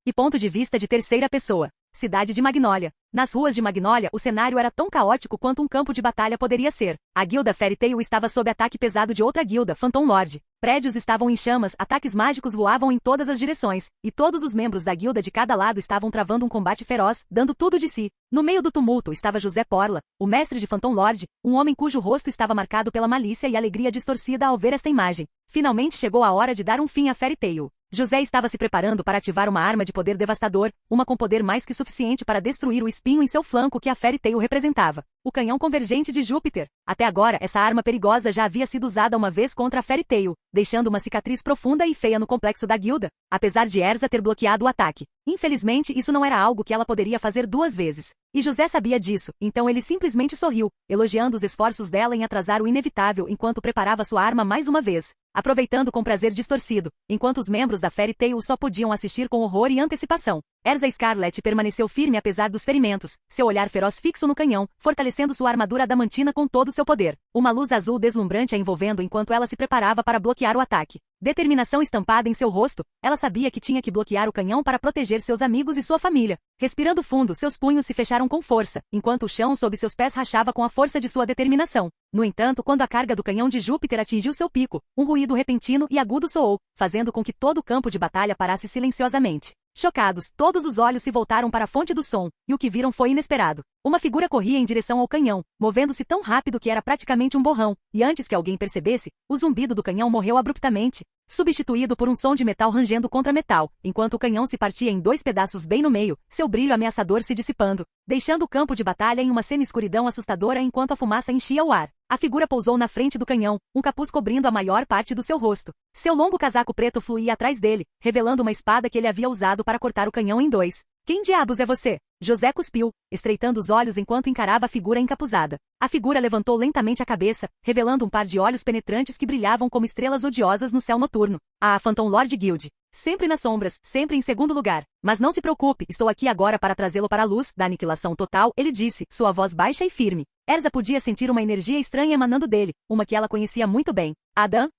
E ponto de vista de terceira pessoa. Cidade de Magnólia. Nas ruas de Magnólia, o cenário era tão caótico quanto um campo de batalha poderia ser. A guilda Fairy Tail estava sob ataque pesado de outra guilda, Phantom Lord. Prédios estavam em chamas, ataques mágicos voavam em todas as direções, e todos os membros da guilda de cada lado estavam travando um combate feroz, dando tudo de si. No meio do tumulto estava José Porla, o mestre de Phantom Lord, um homem cujo rosto estava marcado pela malícia e alegria distorcida ao ver esta imagem. Finalmente chegou a hora de dar um fim a Fairy Tail. José estava se preparando para ativar uma arma de poder devastador, uma com poder mais que suficiente para destruir o espinho em seu flanco que a Fairy Tail representava. O canhão convergente de Júpiter. Até agora, essa arma perigosa já havia sido usada uma vez contra a Fairy Tail, deixando uma cicatriz profunda e feia no complexo da guilda, apesar de Erza ter bloqueado o ataque. Infelizmente, isso não era algo que ela poderia fazer 2 vezes. E José sabia disso, então ele simplesmente sorriu, elogiando os esforços dela em atrasar o inevitável enquanto preparava sua arma mais uma vez, aproveitando com prazer distorcido, enquanto os membros da Fairy Tail só podiam assistir com horror e antecipação. Erza Scarlet permaneceu firme apesar dos ferimentos, seu olhar feroz fixo no canhão, fortalecendo sua armadura adamantina com todo seu poder. Uma luz azul deslumbrante a envolvendo enquanto ela se preparava para bloquear o ataque. Determinação estampada em seu rosto, ela sabia que tinha que bloquear o canhão para proteger seus amigos e sua família. Respirando fundo, seus punhos se fecharam com força, enquanto o chão sob seus pés rachava com a força de sua determinação. No entanto, quando a carga do canhão de Júpiter atingiu seu pico, um ruído repentino e agudo soou, fazendo com que todo o campo de batalha parasse silenciosamente. Chocados, todos os olhos se voltaram para a fonte do som, e o que viram foi inesperado. Uma figura corria em direção ao canhão, movendo-se tão rápido que era praticamente um borrão, e antes que alguém percebesse, o zumbido do canhão morreu abruptamente, substituído por um som de metal rangendo contra metal, enquanto o canhão se partia em 2 pedaços bem no meio, seu brilho ameaçador se dissipando, deixando o campo de batalha em uma semi-escuridão assustadora enquanto a fumaça enchia o ar. A figura pousou na frente do canhão, um capuz cobrindo a maior parte do seu rosto. Seu longo casaco preto fluía atrás dele, revelando uma espada que ele havia usado para cortar o canhão em 2. Quem diabos é você? José cuspiu, estreitando os olhos enquanto encarava a figura encapuzada. A figura levantou lentamente a cabeça, revelando um par de olhos penetrantes que brilhavam como estrelas odiosas no céu noturno. Ah, Phantom Lord Guild. Sempre nas sombras, sempre em segundo lugar. Mas não se preocupe, estou aqui agora para trazê-lo para a luz da aniquilação total, ele disse, sua voz baixa e firme. Erza podia sentir uma energia estranha emanando dele, uma que ela conhecia muito bem. Adam?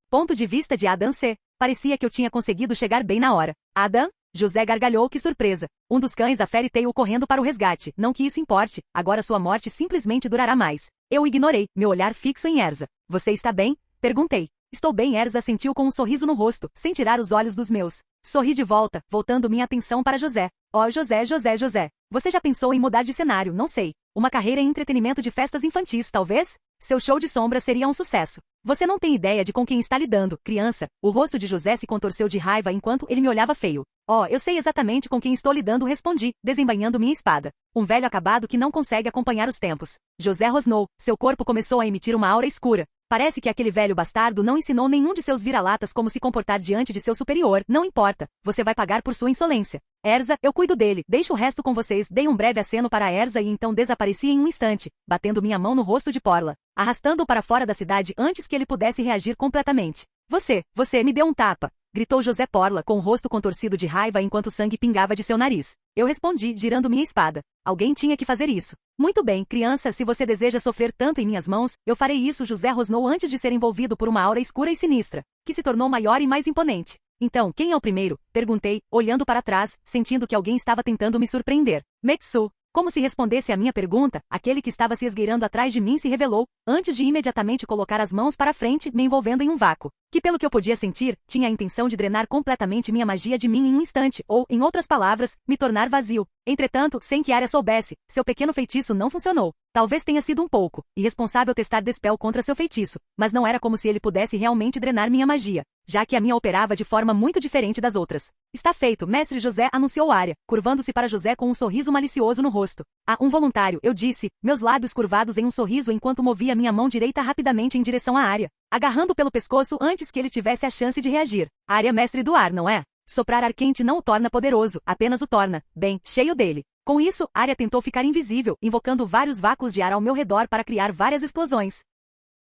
Ponto de vista de Adam C. Parecia que eu tinha conseguido chegar bem na hora. Adam? José gargalhou, que surpresa. Um dos cães da Fairy Tail correndo para o resgate. Não que isso importe, agora sua morte simplesmente durará mais. Eu ignorei, meu olhar fixo em Erza. Você está bem? Perguntei. Estou bem, Erza sentiu com um sorriso no rosto, sem tirar os olhos dos meus. Sorri de volta, voltando minha atenção para José. Oh, José. Você já pensou em mudar de cenário, não sei. Uma carreira em entretenimento de festas infantis, talvez? Seu show de sombra seria um sucesso. Você não tem ideia de com quem está lidando, criança. O rosto de José se contorceu de raiva enquanto ele me olhava feio. Oh, eu sei exatamente com quem estou lidando, respondi, desembainhando minha espada. Um velho acabado que não consegue acompanhar os tempos. José rosnou, seu corpo começou a emitir uma aura escura. Parece que aquele velho bastardo não ensinou nenhum de seus vira-latas como se comportar diante de seu superior. Não importa, você vai pagar por sua insolência. Erza, eu cuido dele, deixo o resto com vocês. Dei um breve aceno para Erza e então desapareci em um instante, batendo minha mão no rosto de Porla, arrastando-o para fora da cidade antes que ele pudesse reagir completamente. Você me deu um tapa, gritou José Porla com o rosto contorcido de raiva enquanto sangue pingava de seu nariz. Eu respondi, girando minha espada. Alguém tinha que fazer isso. Muito bem, criança, se você deseja sofrer tanto em minhas mãos, eu farei isso. José rosnou antes de ser envolvido por uma aura escura e sinistra, que se tornou maior e mais imponente. Então, quem é o primeiro? Perguntei, olhando para trás, sentindo que alguém estava tentando me surpreender. Metsu. Como se respondesse à minha pergunta, aquele que estava se esgueirando atrás de mim se revelou, antes de imediatamente colocar as mãos para frente, me envolvendo em um vácuo, que pelo que eu podia sentir, tinha a intenção de drenar completamente minha magia de mim em um instante, ou, em outras palavras, me tornar vazio. Entretanto, sem que Arya soubesse, seu pequeno feitiço não funcionou. Talvez tenha sido um pouco irresponsável testar Dispel contra seu feitiço, mas não era como se ele pudesse realmente drenar minha magia, já que a minha operava de forma muito diferente das outras. Está feito, mestre José, anunciou Arya, curvando-se para José com um sorriso malicioso no rosto. Ah, um voluntário, eu disse, meus lábios curvados em um sorriso enquanto movia minha mão direita rapidamente em direção a Arya, agarrando pelo pescoço antes que ele tivesse a chance de reagir. Arya, mestre do ar, não é? Soprar ar quente não o torna poderoso, apenas o torna, bem, cheio dele. Com isso, Arya tentou ficar invisível, invocando vários vácuos de ar ao meu redor para criar várias explosões.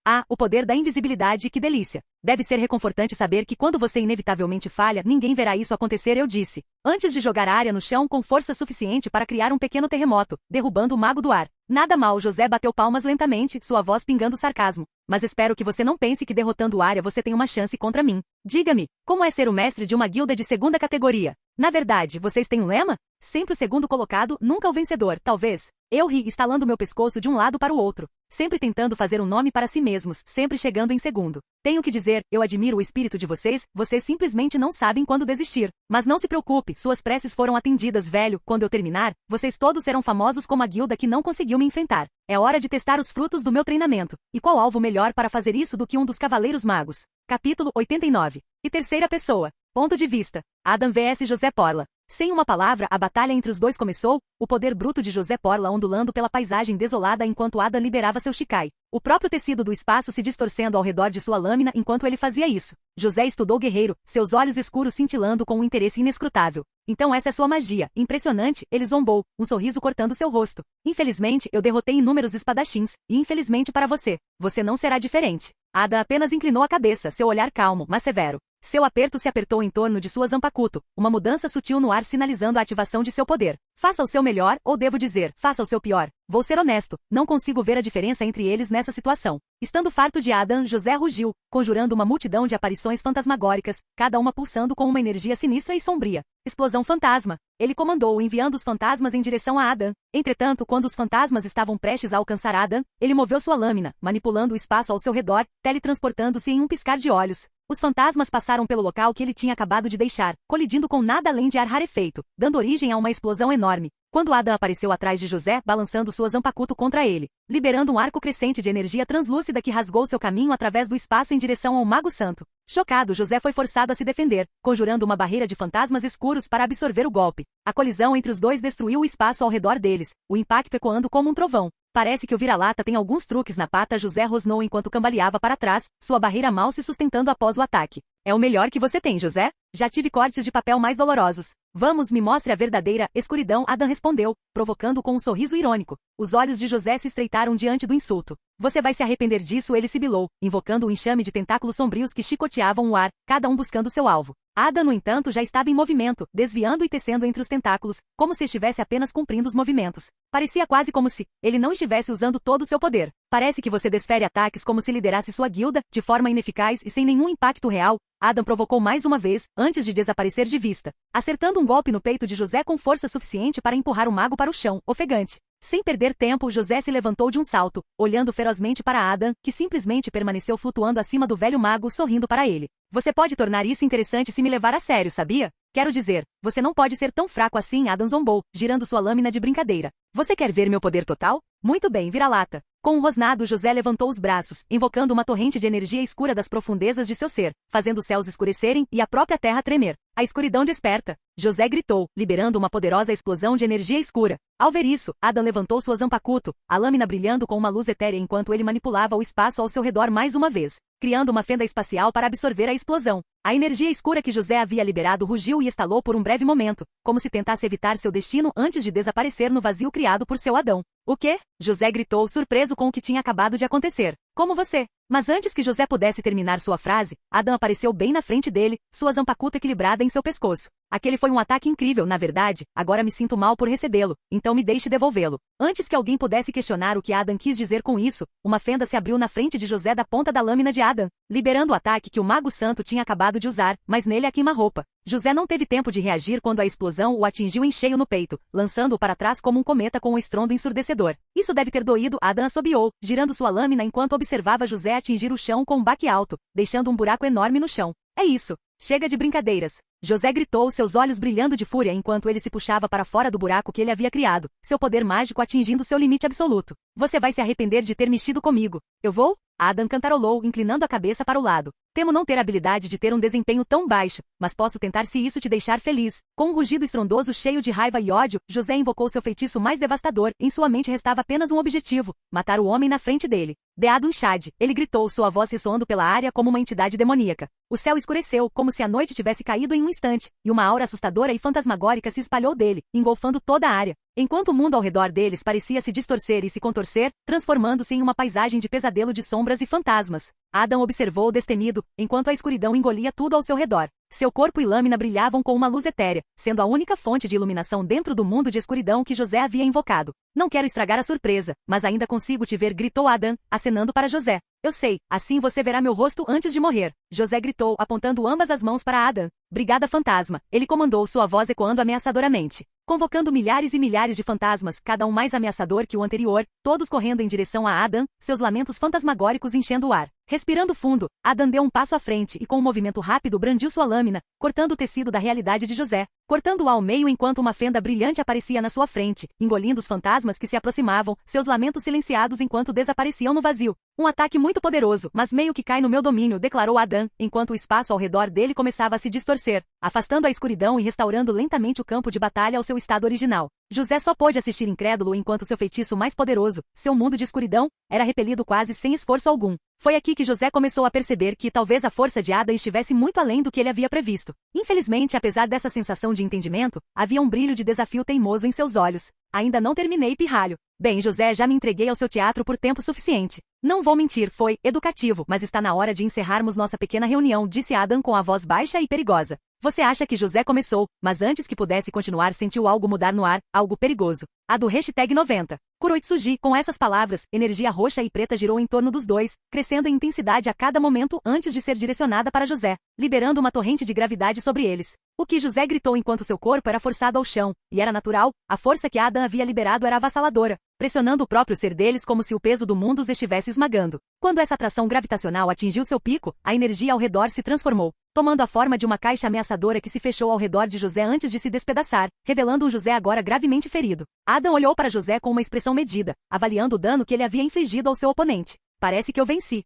Ah, o poder da invisibilidade, que delícia. Deve ser reconfortante saber que quando você inevitavelmente falha, ninguém verá isso acontecer, eu disse, antes de jogar a Arya no chão com força suficiente para criar um pequeno terremoto, derrubando o mago do ar. Nada mal, José bateu palmas lentamente, sua voz pingando sarcasmo. Mas espero que você não pense que derrotando Arya você tem uma chance contra mim. Diga-me, como é ser o mestre de uma guilda de segunda categoria? Na verdade, vocês têm um lema? Sempre o segundo colocado, nunca o vencedor, talvez. Eu ri, estalando meu pescoço de um lado para o outro, sempre tentando fazer um nome para si mesmos, sempre chegando em segundo. Tenho que dizer, eu admiro o espírito de vocês simplesmente não sabem quando desistir. Mas não se preocupe, suas preces foram atendidas, velho, quando eu terminar, vocês todos serão famosos como a guilda que não conseguiu me enfrentar. É hora de testar os frutos do meu treinamento. E qual alvo melhor para fazer isso do que um dos Cavaleiros Magos? Capítulo 89. E terceira pessoa. Ponto de vista. Adam vs José Porla. Sem uma palavra, a batalha entre os dois começou, o poder bruto de José Porla ondulando pela paisagem desolada enquanto Adam liberava seu Shikai. O próprio tecido do espaço se distorcendo ao redor de sua lâmina enquanto ele fazia isso. José estudou o guerreiro, seus olhos escuros cintilando com um interesse inescrutável. Então essa é sua magia. Impressionante, ele zombou, um sorriso cortando seu rosto. Infelizmente, eu derrotei inúmeros espadachins, e infelizmente para você, você não será diferente. Ada apenas inclinou a cabeça, seu olhar calmo, mas severo. Seu aperto se apertou em torno de sua Zanpakuto, uma mudança sutil no ar sinalizando a ativação de seu poder. Faça o seu melhor, ou devo dizer, faça o seu pior. Vou ser honesto, não consigo ver a diferença entre eles nessa situação. Estando farto de Adam, José rugiu, conjurando uma multidão de aparições fantasmagóricas, cada uma pulsando com uma energia sinistra e sombria. Explosão fantasma. Ele comandou, enviando os fantasmas em direção a Adam. Entretanto, quando os fantasmas estavam prestes a alcançar Adam, ele moveu sua lâmina, manipulando o espaço ao seu redor, teletransportando-se em um piscar de olhos. Os fantasmas passaram pelo local que ele tinha acabado de deixar, colidindo com nada além de ar rarefeito, dando origem a uma explosão enorme. Quando Adam apareceu atrás de José, balançando sua Zanpakuto contra ele, liberando um arco crescente de energia translúcida que rasgou seu caminho através do espaço em direção ao Mago Santo. Chocado, José foi forçado a se defender, conjurando uma barreira de fantasmas escuros para absorver o golpe. A colisão entre os dois destruiu o espaço ao redor deles, o impacto ecoando como um trovão. Parece que o vira-lata tem alguns truques na pata, José rosnou enquanto cambaleava para trás, sua barreira mal se sustentando após o ataque. É o melhor que você tem, José? Já tive cortes de papel mais dolorosos. Vamos, me mostre a verdadeira escuridão, Adam respondeu, provocando com um sorriso irônico. Os olhos de José se estreitaram diante do insulto. Você vai se arrepender disso, ele sibilou, invocando um enxame de tentáculos sombrios que chicoteavam o ar, cada um buscando seu alvo. Adam, no entanto, já estava em movimento, desviando e tecendo entre os tentáculos, como se estivesse apenas cumprindo os movimentos. Parecia quase como se ele não estivesse usando todo o seu poder. Parece que você desfere ataques como se liderasse sua guilda, de forma ineficaz e sem nenhum impacto real. Adam provocou mais uma vez, antes de desaparecer de vista, acertando um golpe no peito de José com força suficiente para empurrar o mago para o chão, ofegante. Sem perder tempo, José se levantou de um salto, olhando ferozmente para Adam, que simplesmente permaneceu flutuando acima do velho mago, sorrindo para ele. Você pode tornar isso interessante se me levar a sério, sabia? Quero dizer, você não pode ser tão fraco assim, Adam zombou, girando sua lâmina de brincadeira. Você quer ver meu poder total? Muito bem, vira-lata. Com um rosnado, José levantou os braços, invocando uma torrente de energia escura das profundezas de seu ser, fazendo os céus escurecerem e a própria terra tremer. A escuridão desperta. José gritou, liberando uma poderosa explosão de energia escura. Ao ver isso, Adam levantou sua Zanpakuto, a lâmina brilhando com uma luz etérea enquanto ele manipulava o espaço ao seu redor mais uma vez, criando uma fenda espacial para absorver a explosão. A energia escura que José havia liberado rugiu e estalou por um breve momento, como se tentasse evitar seu destino antes de desaparecer no vazio criado por seu Adão. O quê? José gritou, surpreso com o que tinha acabado de acontecer. Como você? Mas antes que José pudesse terminar sua frase, Adam apareceu bem na frente dele, sua Zanpakuto equilibrada em seu pescoço. Aquele foi um ataque incrível, na verdade, agora me sinto mal por recebê-lo, então me deixe devolvê-lo. Antes que alguém pudesse questionar o que Adam quis dizer com isso, uma fenda se abriu na frente de José da ponta da lâmina de Adam, liberando o ataque que o Mago Santo tinha acabado de usar, mas nele a queima-roupa. José não teve tempo de reagir quando a explosão o atingiu em cheio no peito, lançando-o para trás como um cometa com um estrondo ensurdecedor. Isso deve ter doído, Adam assobiou, girando sua lâmina enquanto observava José atingir o chão com um baque alto, deixando um buraco enorme no chão. É isso. Chega de brincadeiras. José gritou, seus olhos brilhando de fúria enquanto ele se puxava para fora do buraco que ele havia criado, seu poder mágico atingindo seu limite absoluto. Você vai se arrepender de ter mexido comigo. Eu vou? Adam cantarolou, inclinando a cabeça para o lado. Temo não ter a habilidade de ter um desempenho tão baixo, mas posso tentar se isso te deixar feliz. Com um rugido estrondoso cheio de raiva e ódio, José invocou seu feitiço mais devastador. Em sua mente restava apenas um objetivo: matar o homem na frente dele. Deadun Shad, ele gritou, sua voz ressoando pela área como uma entidade demoníaca. O céu escureceu, como se a noite tivesse caído em um instante, e uma aura assustadora e fantasmagórica se espalhou dele, engolfando toda a área. Enquanto o mundo ao redor deles parecia se distorcer e se contorcer, transformando-se em uma paisagem de pesadelo de sombras e fantasmas. Adam observou destemido, enquanto a escuridão engolia tudo ao seu redor. Seu corpo e lâmina brilhavam com uma luz etérea, sendo a única fonte de iluminação dentro do mundo de escuridão que José havia invocado. Não quero estragar a surpresa, mas ainda consigo te ver, gritou Adam, acenando para José. Eu sei, assim você verá meu rosto antes de morrer. José gritou, apontando ambas as mãos para Adam. Brigada fantasma, ele comandou, sua voz ecoando ameaçadoramente. Convocando milhares e milhares de fantasmas, cada um mais ameaçador que o anterior, todos correndo em direção a Adam, seus lamentos fantasmagóricos enchendo o ar. Respirando fundo, Adam deu um passo à frente e com um movimento rápido brandiu sua lâmina, cortando o tecido da realidade de José, cortando-o ao meio enquanto uma fenda brilhante aparecia na sua frente, engolindo os fantasmas que se aproximavam, seus lamentos silenciados enquanto desapareciam no vazio. Um ataque muito poderoso, mas meio que cai no meu domínio, declarou Adam, enquanto o espaço ao redor dele começava a se distorcer, afastando a escuridão e restaurando lentamente o campo de batalha ao seu estado original. José só pôde assistir incrédulo enquanto seu feitiço mais poderoso, seu mundo de escuridão, era repelido quase sem esforço algum. Foi aqui que José começou a perceber que talvez a força de Ada estivesse muito além do que ele havia previsto. Infelizmente, apesar dessa sensação de entendimento, havia um brilho de desafio teimoso em seus olhos. Ainda não terminei, pirralho. Bem, José, já me entreguei ao seu teatro por tempo suficiente. Não vou mentir, foi educativo, mas está na hora de encerrarmos nossa pequena reunião, disse Adam com a voz baixa e perigosa. Você acha que José começou, mas antes que pudesse continuar sentiu algo mudar no ar, algo perigoso. A do hashtag 90. Kuroitsuji, com essas palavras, energia roxa e preta girou em torno dos dois, crescendo em intensidade a cada momento antes de ser direcionada para José, liberando uma torrente de gravidade sobre eles. O que José gritou enquanto seu corpo era forçado ao chão, e era natural, a força que Adam havia liberado era avassaladora, pressionando o próprio ser deles como se o peso do mundo os estivesse esmagando. Quando essa atração gravitacional atingiu seu pico, a energia ao redor se transformou, tomando a forma de uma caixa ameaçadora que se fechou ao redor de José antes de se despedaçar, revelando um José agora gravemente ferido. Adam olhou para José com uma expressão medida, avaliando o dano que ele havia infligido ao seu oponente. Parece que eu venci.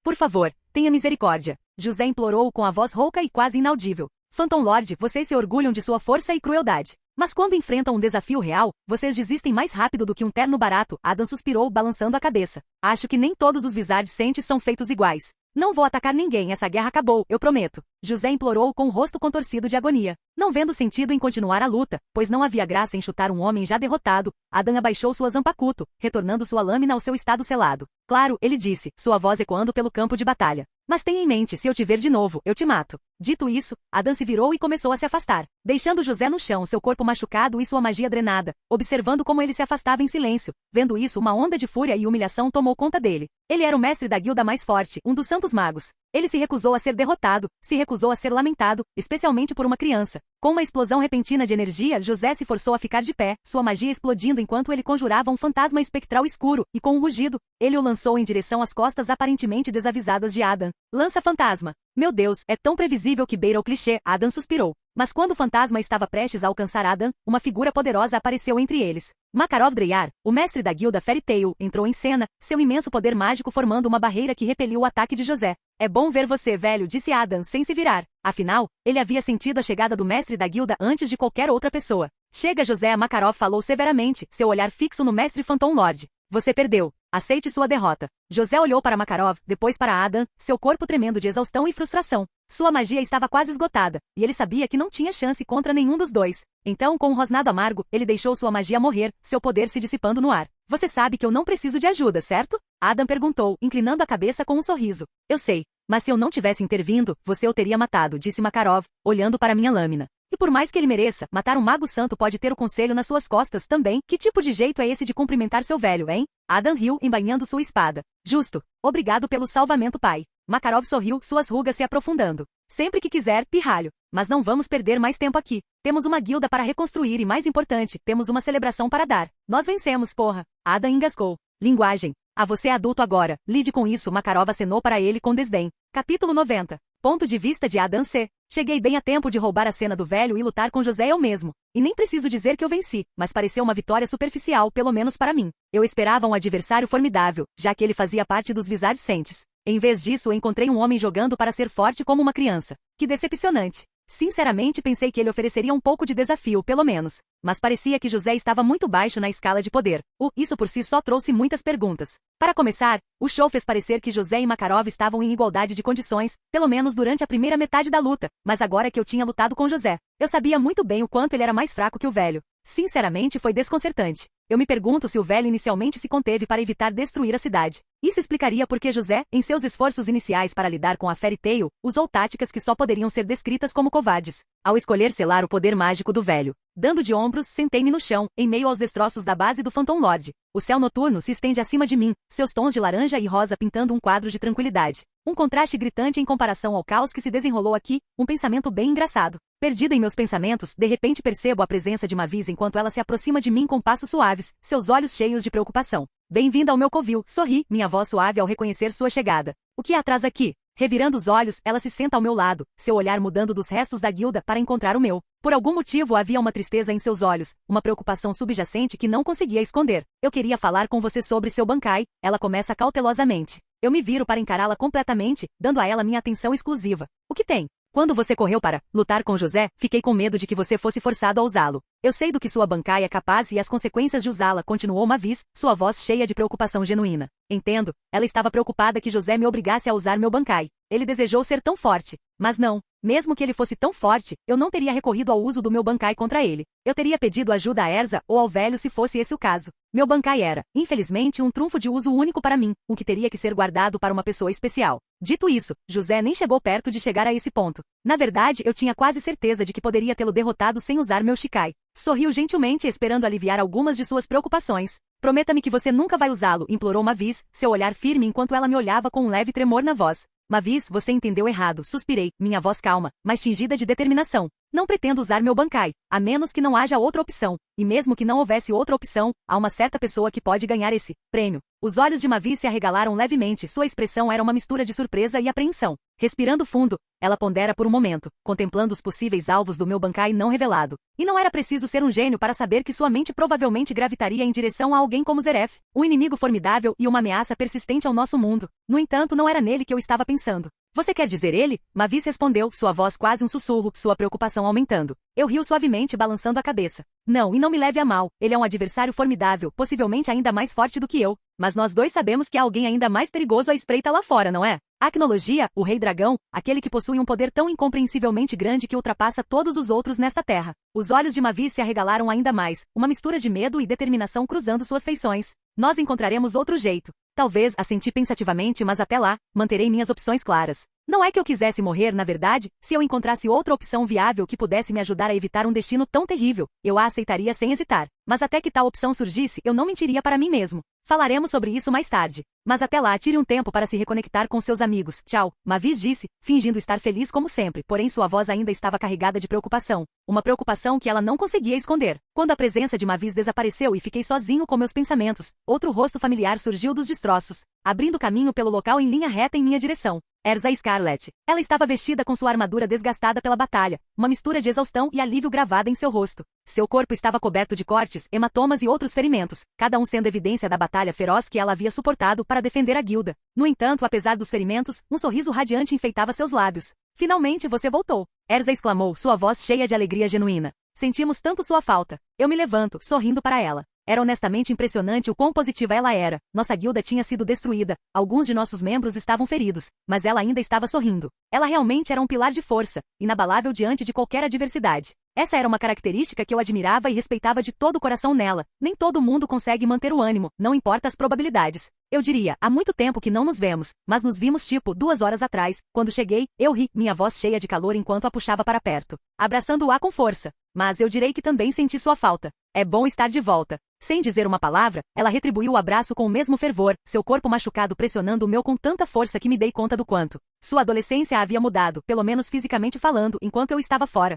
Por favor, tenha misericórdia. José implorou com a voz rouca e quase inaudível. Phantom Lord, vocês se orgulham de sua força e crueldade. Mas quando enfrentam um desafio real, vocês desistem mais rápido do que um terno barato. Adam suspirou, balançando a cabeça. Acho que nem todos os Wizard Saints são feitos iguais. Não vou atacar ninguém, essa guerra acabou, eu prometo. José implorou com o rosto contorcido de agonia. Não vendo sentido em continuar a luta, pois não havia graça em chutar um homem já derrotado, Adam abaixou sua Zanpakuto, retornando sua lâmina ao seu estado selado. Claro, ele disse, sua voz ecoando pelo campo de batalha. Mas tenha em mente, se eu te ver de novo, eu te mato. Dito isso, Adam se virou e começou a se afastar, deixando José no chão, seu corpo machucado e sua magia drenada, observando como ele se afastava em silêncio. Vendo isso, uma onda de fúria e humilhação tomou conta dele. Ele era o mestre da guilda mais forte, um dos santos magos. Ele se recusou a ser derrotado, se recusou a ser lamentado, especialmente por uma criança. Com uma explosão repentina de energia, José se forçou a ficar de pé, sua magia explodindo enquanto ele conjurava um fantasma espectral escuro, e com um rugido, ele o lançou em direção às costas aparentemente desavisadas de Adam. Lança fantasma. Meu Deus, é tão previsível que beira o clichê, Adam suspirou. Mas quando o fantasma estava prestes a alcançar Adam, uma figura poderosa apareceu entre eles. Makarov Dreyar, o mestre da guilda Fairy Tail, entrou em cena, seu imenso poder mágico formando uma barreira que repeliu o ataque de José. É bom ver você, velho, disse Adam, sem se virar. Afinal, ele havia sentido a chegada do mestre da guilda antes de qualquer outra pessoa. Chega, José, Makarov falou severamente, seu olhar fixo no mestre Phantom Lord. Você perdeu. Aceite sua derrota. José olhou para Makarov, depois para Adam, seu corpo tremendo de exaustão e frustração. Sua magia estava quase esgotada, e ele sabia que não tinha chance contra nenhum dos dois. Então, com um rosnado amargo, ele deixou sua magia morrer, seu poder se dissipando no ar. Você sabe que eu não preciso de ajuda, certo? Adam perguntou, inclinando a cabeça com um sorriso. Eu sei, mas se eu não tivesse intervindo, você o teria matado, disse Makarov, olhando para minha lâmina. E por mais que ele mereça, matar um mago santo pode ter o conselho nas suas costas também. Que tipo de jeito é esse de cumprimentar seu velho, hein? Adam riu, embainhando sua espada. Justo. Obrigado pelo salvamento, pai. Makarov sorriu, suas rugas se aprofundando. Sempre que quiser, pirralho. Mas não vamos perder mais tempo aqui. Temos uma guilda para reconstruir e, mais importante, temos uma celebração para dar. Nós vencemos, porra. Adam engasgou. Linguagem. Ah, você é adulto agora. Lide com isso, Makarov acenou para ele com desdém. Capítulo 90. Ponto de vista de Adam C. Cheguei bem a tempo de roubar a cena do velho e lutar com José eu mesmo. E nem preciso dizer que eu venci, mas pareceu uma vitória superficial, pelo menos para mim. Eu esperava um adversário formidável, já que ele fazia parte dos Wizard Saints. Em vez disso, encontrei um homem jogando para ser forte como uma criança. Que decepcionante. Sinceramente, pensei que ele ofereceria um pouco de desafio, pelo menos. Mas parecia que José estava muito baixo na escala de poder. Isso por si só trouxe muitas perguntas. Para começar, o show fez parecer que José e Makarov estavam em igualdade de condições, pelo menos durante a primeira metade da luta, mas agora que eu tinha lutado com José, eu sabia muito bem o quanto ele era mais fraco que o velho. Sinceramente, foi desconcertante. Eu me pergunto se o velho inicialmente se conteve para evitar destruir a cidade. Isso explicaria por que José, em seus esforços iniciais para lidar com a Fairy Tail, usou táticas que só poderiam ser descritas como covardes. Ao escolher selar o poder mágico do velho, dando de ombros, sentei-me no chão, em meio aos destroços da base do Phantom Lord. O céu noturno se estende acima de mim, seus tons de laranja e rosa pintando um quadro de tranquilidade. Um contraste gritante em comparação ao caos que se desenrolou aqui, um pensamento bem engraçado. Perdida em meus pensamentos, de repente percebo a presença de Mavis enquanto ela se aproxima de mim com passos suaves, seus olhos cheios de preocupação. Bem-vinda ao meu covil, sorri, minha voz suave ao reconhecer sua chegada. O que há atrás aqui? Revirando os olhos, ela se senta ao meu lado, seu olhar mudando dos restos da guilda para encontrar o meu. Por algum motivo havia uma tristeza em seus olhos, uma preocupação subjacente que não conseguia esconder. Eu queria falar com você sobre seu Bankai, ela começa cautelosamente. Eu me viro para encará-la completamente, dando a ela minha atenção exclusiva. O que tem? Quando você correu para lutar com José, fiquei com medo de que você fosse forçado a usá-lo. Eu sei do que sua bancai é capaz e as consequências de usá-la, continuou Mavis, sua voz cheia de preocupação genuína. Entendo, ela estava preocupada que José me obrigasse a usar meu bancai. Ele desejou ser tão forte. Mas não, mesmo que ele fosse tão forte, eu não teria recorrido ao uso do meu bancai contra ele. Eu teria pedido ajuda a Erza ou ao velho se fosse esse o caso. Meu bancai era, infelizmente, um trunfo de uso único para mim, o que teria que ser guardado para uma pessoa especial. Dito isso, José nem chegou perto de chegar a esse ponto. Na verdade, eu tinha quase certeza de que poderia tê-lo derrotado sem usar meu shikai. Sorriu gentilmente esperando aliviar algumas de suas preocupações. Prometa-me que você nunca vai usá-lo, implorou Mavis, seu olhar firme enquanto ela me olhava com um leve tremor na voz. Mavis, você entendeu errado, suspirei, minha voz calma, mas tingida de determinação. Não pretendo usar meu bancai, a menos que não haja outra opção. E mesmo que não houvesse outra opção, há uma certa pessoa que pode ganhar esse prêmio. Os olhos de Mavis se arregalaram levemente, sua expressão era uma mistura de surpresa e apreensão. Respirando fundo, ela pondera por um momento, contemplando os possíveis alvos do meu bancai não revelado. E não era preciso ser um gênio para saber que sua mente provavelmente gravitaria em direção a alguém como Zeref, um inimigo formidável e uma ameaça persistente ao nosso mundo. No entanto, não era nele que eu estava pensando. Você quer dizer ele? Mavis respondeu, sua voz quase um sussurro, sua preocupação aumentando. Eu riu suavemente, balançando a cabeça. Não, e não me leve a mal, ele é um adversário formidável, possivelmente ainda mais forte do que eu. Mas nós dois sabemos que há alguém ainda mais perigoso à espreita lá fora, não é? Acnologia, o rei dragão, aquele que possui um poder tão incompreensivelmente grande que ultrapassa todos os outros nesta terra. Os olhos de Mavis se arregalaram ainda mais, uma mistura de medo e determinação cruzando suas feições. Nós encontraremos outro jeito. Talvez, assenti pensativamente, mas até lá, manterei minhas opções claras. Não é que eu quisesse morrer, na verdade, se eu encontrasse outra opção viável que pudesse me ajudar a evitar um destino tão terrível, eu a aceitaria sem hesitar. Mas até que tal opção surgisse, eu não mentiria para mim mesmo. Falaremos sobre isso mais tarde. Mas até lá, tire um tempo para se reconectar com seus amigos. Tchau, Mavis disse, fingindo estar feliz como sempre, porém sua voz ainda estava carregada de preocupação. Uma preocupação que ela não conseguia esconder. Quando a presença de Mavis desapareceu e fiquei sozinho com meus pensamentos, outro rosto familiar surgiu dos destroços, abrindo caminho pelo local em linha reta em minha direção. Erza Scarlet. Ela estava vestida com sua armadura desgastada pela batalha, uma mistura de exaustão e alívio gravada em seu rosto. Seu corpo estava coberto de cortes, hematomas e outros ferimentos, cada um sendo evidência da batalha feroz que ela havia suportado para defender a guilda. No entanto, apesar dos ferimentos, um sorriso radiante enfeitava seus lábios. Finalmente você voltou. Erza exclamou, sua voz cheia de alegria genuína. Sentimos tanto sua falta. Eu me levanto, sorrindo para ela. Era honestamente impressionante o quão positiva ela era. Nossa guilda tinha sido destruída, alguns de nossos membros estavam feridos, mas ela ainda estava sorrindo. Ela realmente era um pilar de força, inabalável diante de qualquer adversidade. Essa era uma característica que eu admirava e respeitava de todo o coração nela. Nem todo mundo consegue manter o ânimo, não importa as probabilidades. Eu diria, há muito tempo que não nos vemos, mas nos vimos tipo 2 horas atrás. Quando cheguei, eu ri, minha voz cheia de calor enquanto a puxava para perto, abraçando-a com força. Mas eu direi que também senti sua falta. É bom estar de volta. Sem dizer uma palavra, ela retribuiu o abraço com o mesmo fervor, seu corpo machucado pressionando o meu com tanta força que me dei conta do quanto sua adolescência a havia mudado, pelo menos fisicamente falando, enquanto eu estava fora.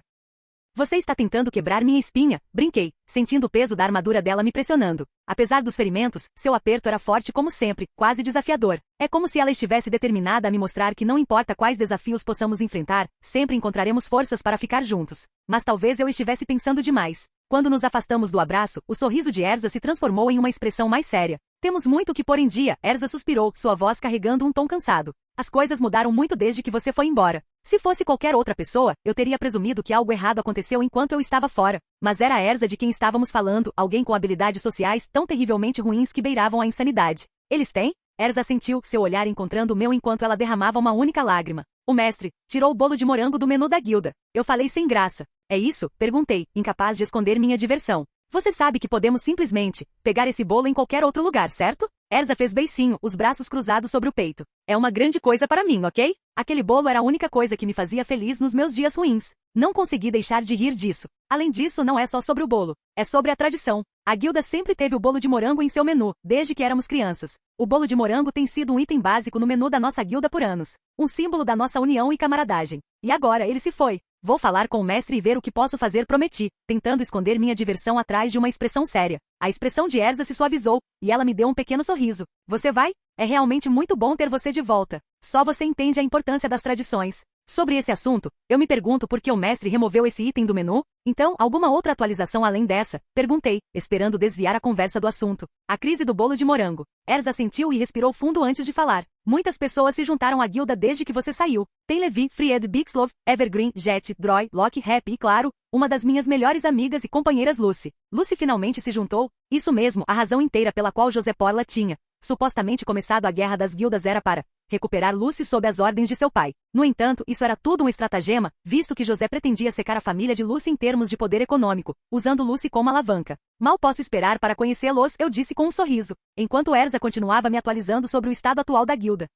Você está tentando quebrar minha espinha, brinquei, sentindo o peso da armadura dela me pressionando. Apesar dos ferimentos, seu aperto era forte como sempre, quase desafiador. É como se ela estivesse determinada a me mostrar que não importa quais desafios possamos enfrentar, sempre encontraremos forças para ficar juntos. Mas talvez eu estivesse pensando demais. Quando nos afastamos do abraço, o sorriso de Erza se transformou em uma expressão mais séria. Temos muito que pôr em dia, Erza suspirou, sua voz carregando um tom cansado. As coisas mudaram muito desde que você foi embora. Se fosse qualquer outra pessoa, eu teria presumido que algo errado aconteceu enquanto eu estava fora. Mas era a Erza de quem estávamos falando, alguém com habilidades sociais tão terrivelmente ruins que beiravam a insanidade. Eles têm? Erza sentiu, seu olhar encontrando o meu enquanto ela derramava uma única lágrima. O mestre tirou o bolo de morango do menu da guilda. Eu falei sem graça. É isso? Perguntei, incapaz de esconder minha diversão. Você sabe que podemos simplesmente pegar esse bolo em qualquer outro lugar, certo? Erza fez beicinho, os braços cruzados sobre o peito. É uma grande coisa para mim, ok? Aquele bolo era a única coisa que me fazia feliz nos meus dias ruins. Não consegui deixar de rir disso. Além disso, não é só sobre o bolo. É sobre a tradição. A guilda sempre teve o bolo de morango em seu menu, desde que éramos crianças. O bolo de morango tem sido um item básico no menu da nossa guilda por anos. Um símbolo da nossa união e camaradagem. E agora ele se foi. Vou falar com o mestre e ver o que posso fazer, prometi, tentando esconder minha diversão atrás de uma expressão séria. A expressão de Erza se suavizou, e ela me deu um pequeno sorriso. Você vai? É realmente muito bom ter você de volta. Só você entende a importância das tradições. Sobre esse assunto, eu me pergunto por que o mestre removeu esse item do menu? Então, alguma outra atualização além dessa? Perguntei, esperando desviar a conversa do assunto. A crise do bolo de morango. Erza assentiu e respirou fundo antes de falar. Muitas pessoas se juntaram à guilda desde que você saiu. Tem Levi, Fried, Bixlov, Evergreen, Jet, Droy, Locke, Happy e, claro, uma das minhas melhores amigas e companheiras Lucy. Lucy finalmente se juntou? Isso mesmo, a razão inteira pela qual José Porla tinha supostamente começado a guerra das guildas era para recuperar Lucy sob as ordens de seu pai. No entanto, isso era tudo um estratagema, visto que José pretendia secar a família de Lucy em termos de poder econômico, usando Lucy como alavanca. Mal posso esperar para conhecê-los, eu disse com um sorriso, enquanto Erza continuava me atualizando sobre o estado atual da guilda.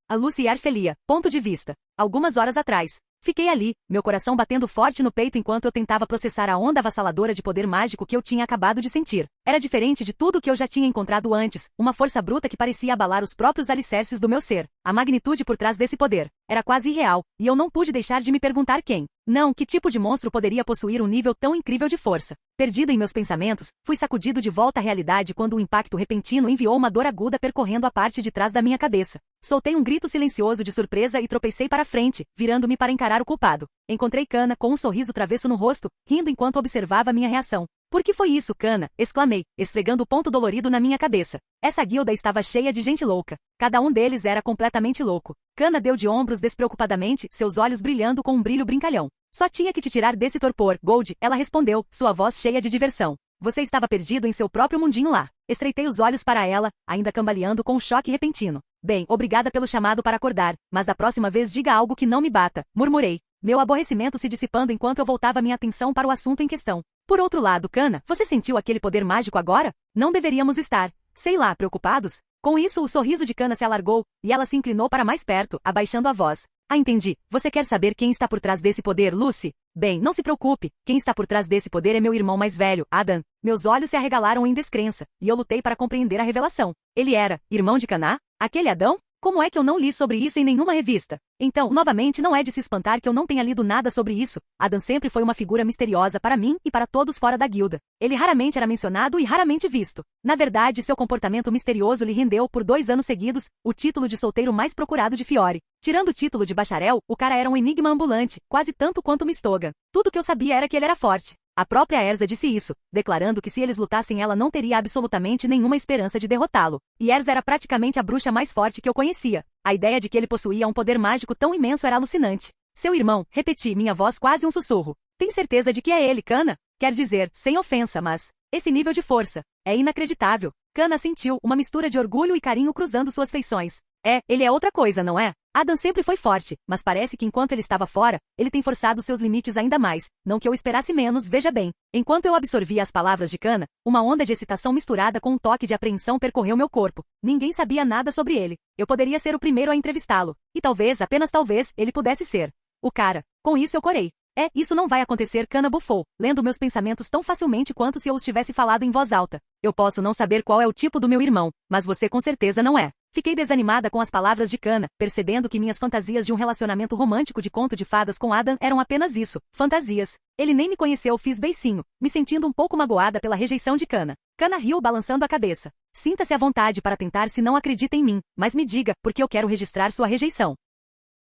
A Lucy e Arfelia, ponto de vista. Algumas horas atrás. Fiquei ali, meu coração batendo forte no peito enquanto eu tentava processar a onda avassaladora de poder mágico que eu tinha acabado de sentir. Era diferente de tudo que eu já tinha encontrado antes, uma força bruta que parecia abalar os próprios alicerces do meu ser. A magnitude por trás desse poder era quase irreal, e eu não pude deixar de me perguntar quem. Não, que tipo de monstro poderia possuir um nível tão incrível de força? Perdido em meus pensamentos, fui sacudido de volta à realidade quando um impacto repentino enviou uma dor aguda percorrendo a parte de trás da minha cabeça. Soltei um grito silencioso de surpresa e tropecei para frente, virando-me para encarar o culpado. Encontrei Kana com um sorriso travesso no rosto, rindo enquanto observava minha reação. Por que foi isso, Kana? Exclamei, esfregando o ponto dolorido na minha cabeça. Essa guilda estava cheia de gente louca. Cada um deles era completamente louco. Kana deu de ombros despreocupadamente, seus olhos brilhando com um brilho brincalhão. Só tinha que te tirar desse torpor, Gold, ela respondeu, sua voz cheia de diversão. Você estava perdido em seu próprio mundinho lá. Estreitei os olhos para ela, ainda cambaleando com um choque repentino. Bem, obrigada pelo chamado para acordar, mas da próxima vez diga algo que não me bata, murmurei. Meu aborrecimento se dissipando enquanto eu voltava minha atenção para o assunto em questão. Por outro lado, Kana, você sentiu aquele poder mágico agora? Não deveríamos estar, sei lá, preocupados? Com isso, o sorriso de Kana se alargou, e ela se inclinou para mais perto, abaixando a voz. Ah, entendi. Você quer saber quem está por trás desse poder, Lucy? Bem, não se preocupe. Quem está por trás desse poder é meu irmão mais velho, Adam. Meus olhos se arregalaram em descrença, e eu lutei para compreender a revelação. Ele era irmão de Kana? Aquele Adão? Como é que eu não li sobre isso em nenhuma revista? Então, novamente, não é de se espantar que eu não tenha lido nada sobre isso. Adam sempre foi uma figura misteriosa para mim e para todos fora da guilda. Ele raramente era mencionado e raramente visto. Na verdade, seu comportamento misterioso lhe rendeu, por 2 anos seguidos, o título de solteiro mais procurado de Fiore. Tirando o título de bacharel, o cara era um enigma ambulante, quase tanto quanto Mistoga. Tudo que eu sabia era que ele era forte. A própria Erza disse isso, declarando que se eles lutassem ela não teria absolutamente nenhuma esperança de derrotá-lo. E Erza era praticamente a bruxa mais forte que eu conhecia. A ideia de que ele possuía um poder mágico tão imenso era alucinante. Seu irmão, repeti, minha voz quase um sussurro. Tem certeza de que é ele, Kana? Quer dizer, sem ofensa, mas esse nível de força é inacreditável. Kana sentiu uma mistura de orgulho e carinho cruzando suas feições. Ele é outra coisa, não é? Adam sempre foi forte, mas parece que enquanto ele estava fora, ele tem forçado seus limites ainda mais. Não que eu esperasse menos, veja bem. Enquanto eu absorvia as palavras de Kana, uma onda de excitação misturada com um toque de apreensão percorreu meu corpo. Ninguém sabia nada sobre ele. Eu poderia ser o primeiro a entrevistá-lo. E talvez, apenas talvez, ele pudesse ser o cara. Com isso eu corei. Isso não vai acontecer, Kana bufou, lendo meus pensamentos tão facilmente quanto se eu os tivesse falado em voz alta. Eu posso não saber qual é o tipo do meu irmão, mas você com certeza não é. Fiquei desanimada com as palavras de Kana, percebendo que minhas fantasias de um relacionamento romântico de conto de fadas com Adam eram apenas isso, fantasias. Ele nem me conheceu, fiz beicinho, me sentindo um pouco magoada pela rejeição de Kana. Kana riu balançando a cabeça. Sinta-se à vontade para tentar se não acredita em mim, mas me diga, porque eu quero registrar sua rejeição.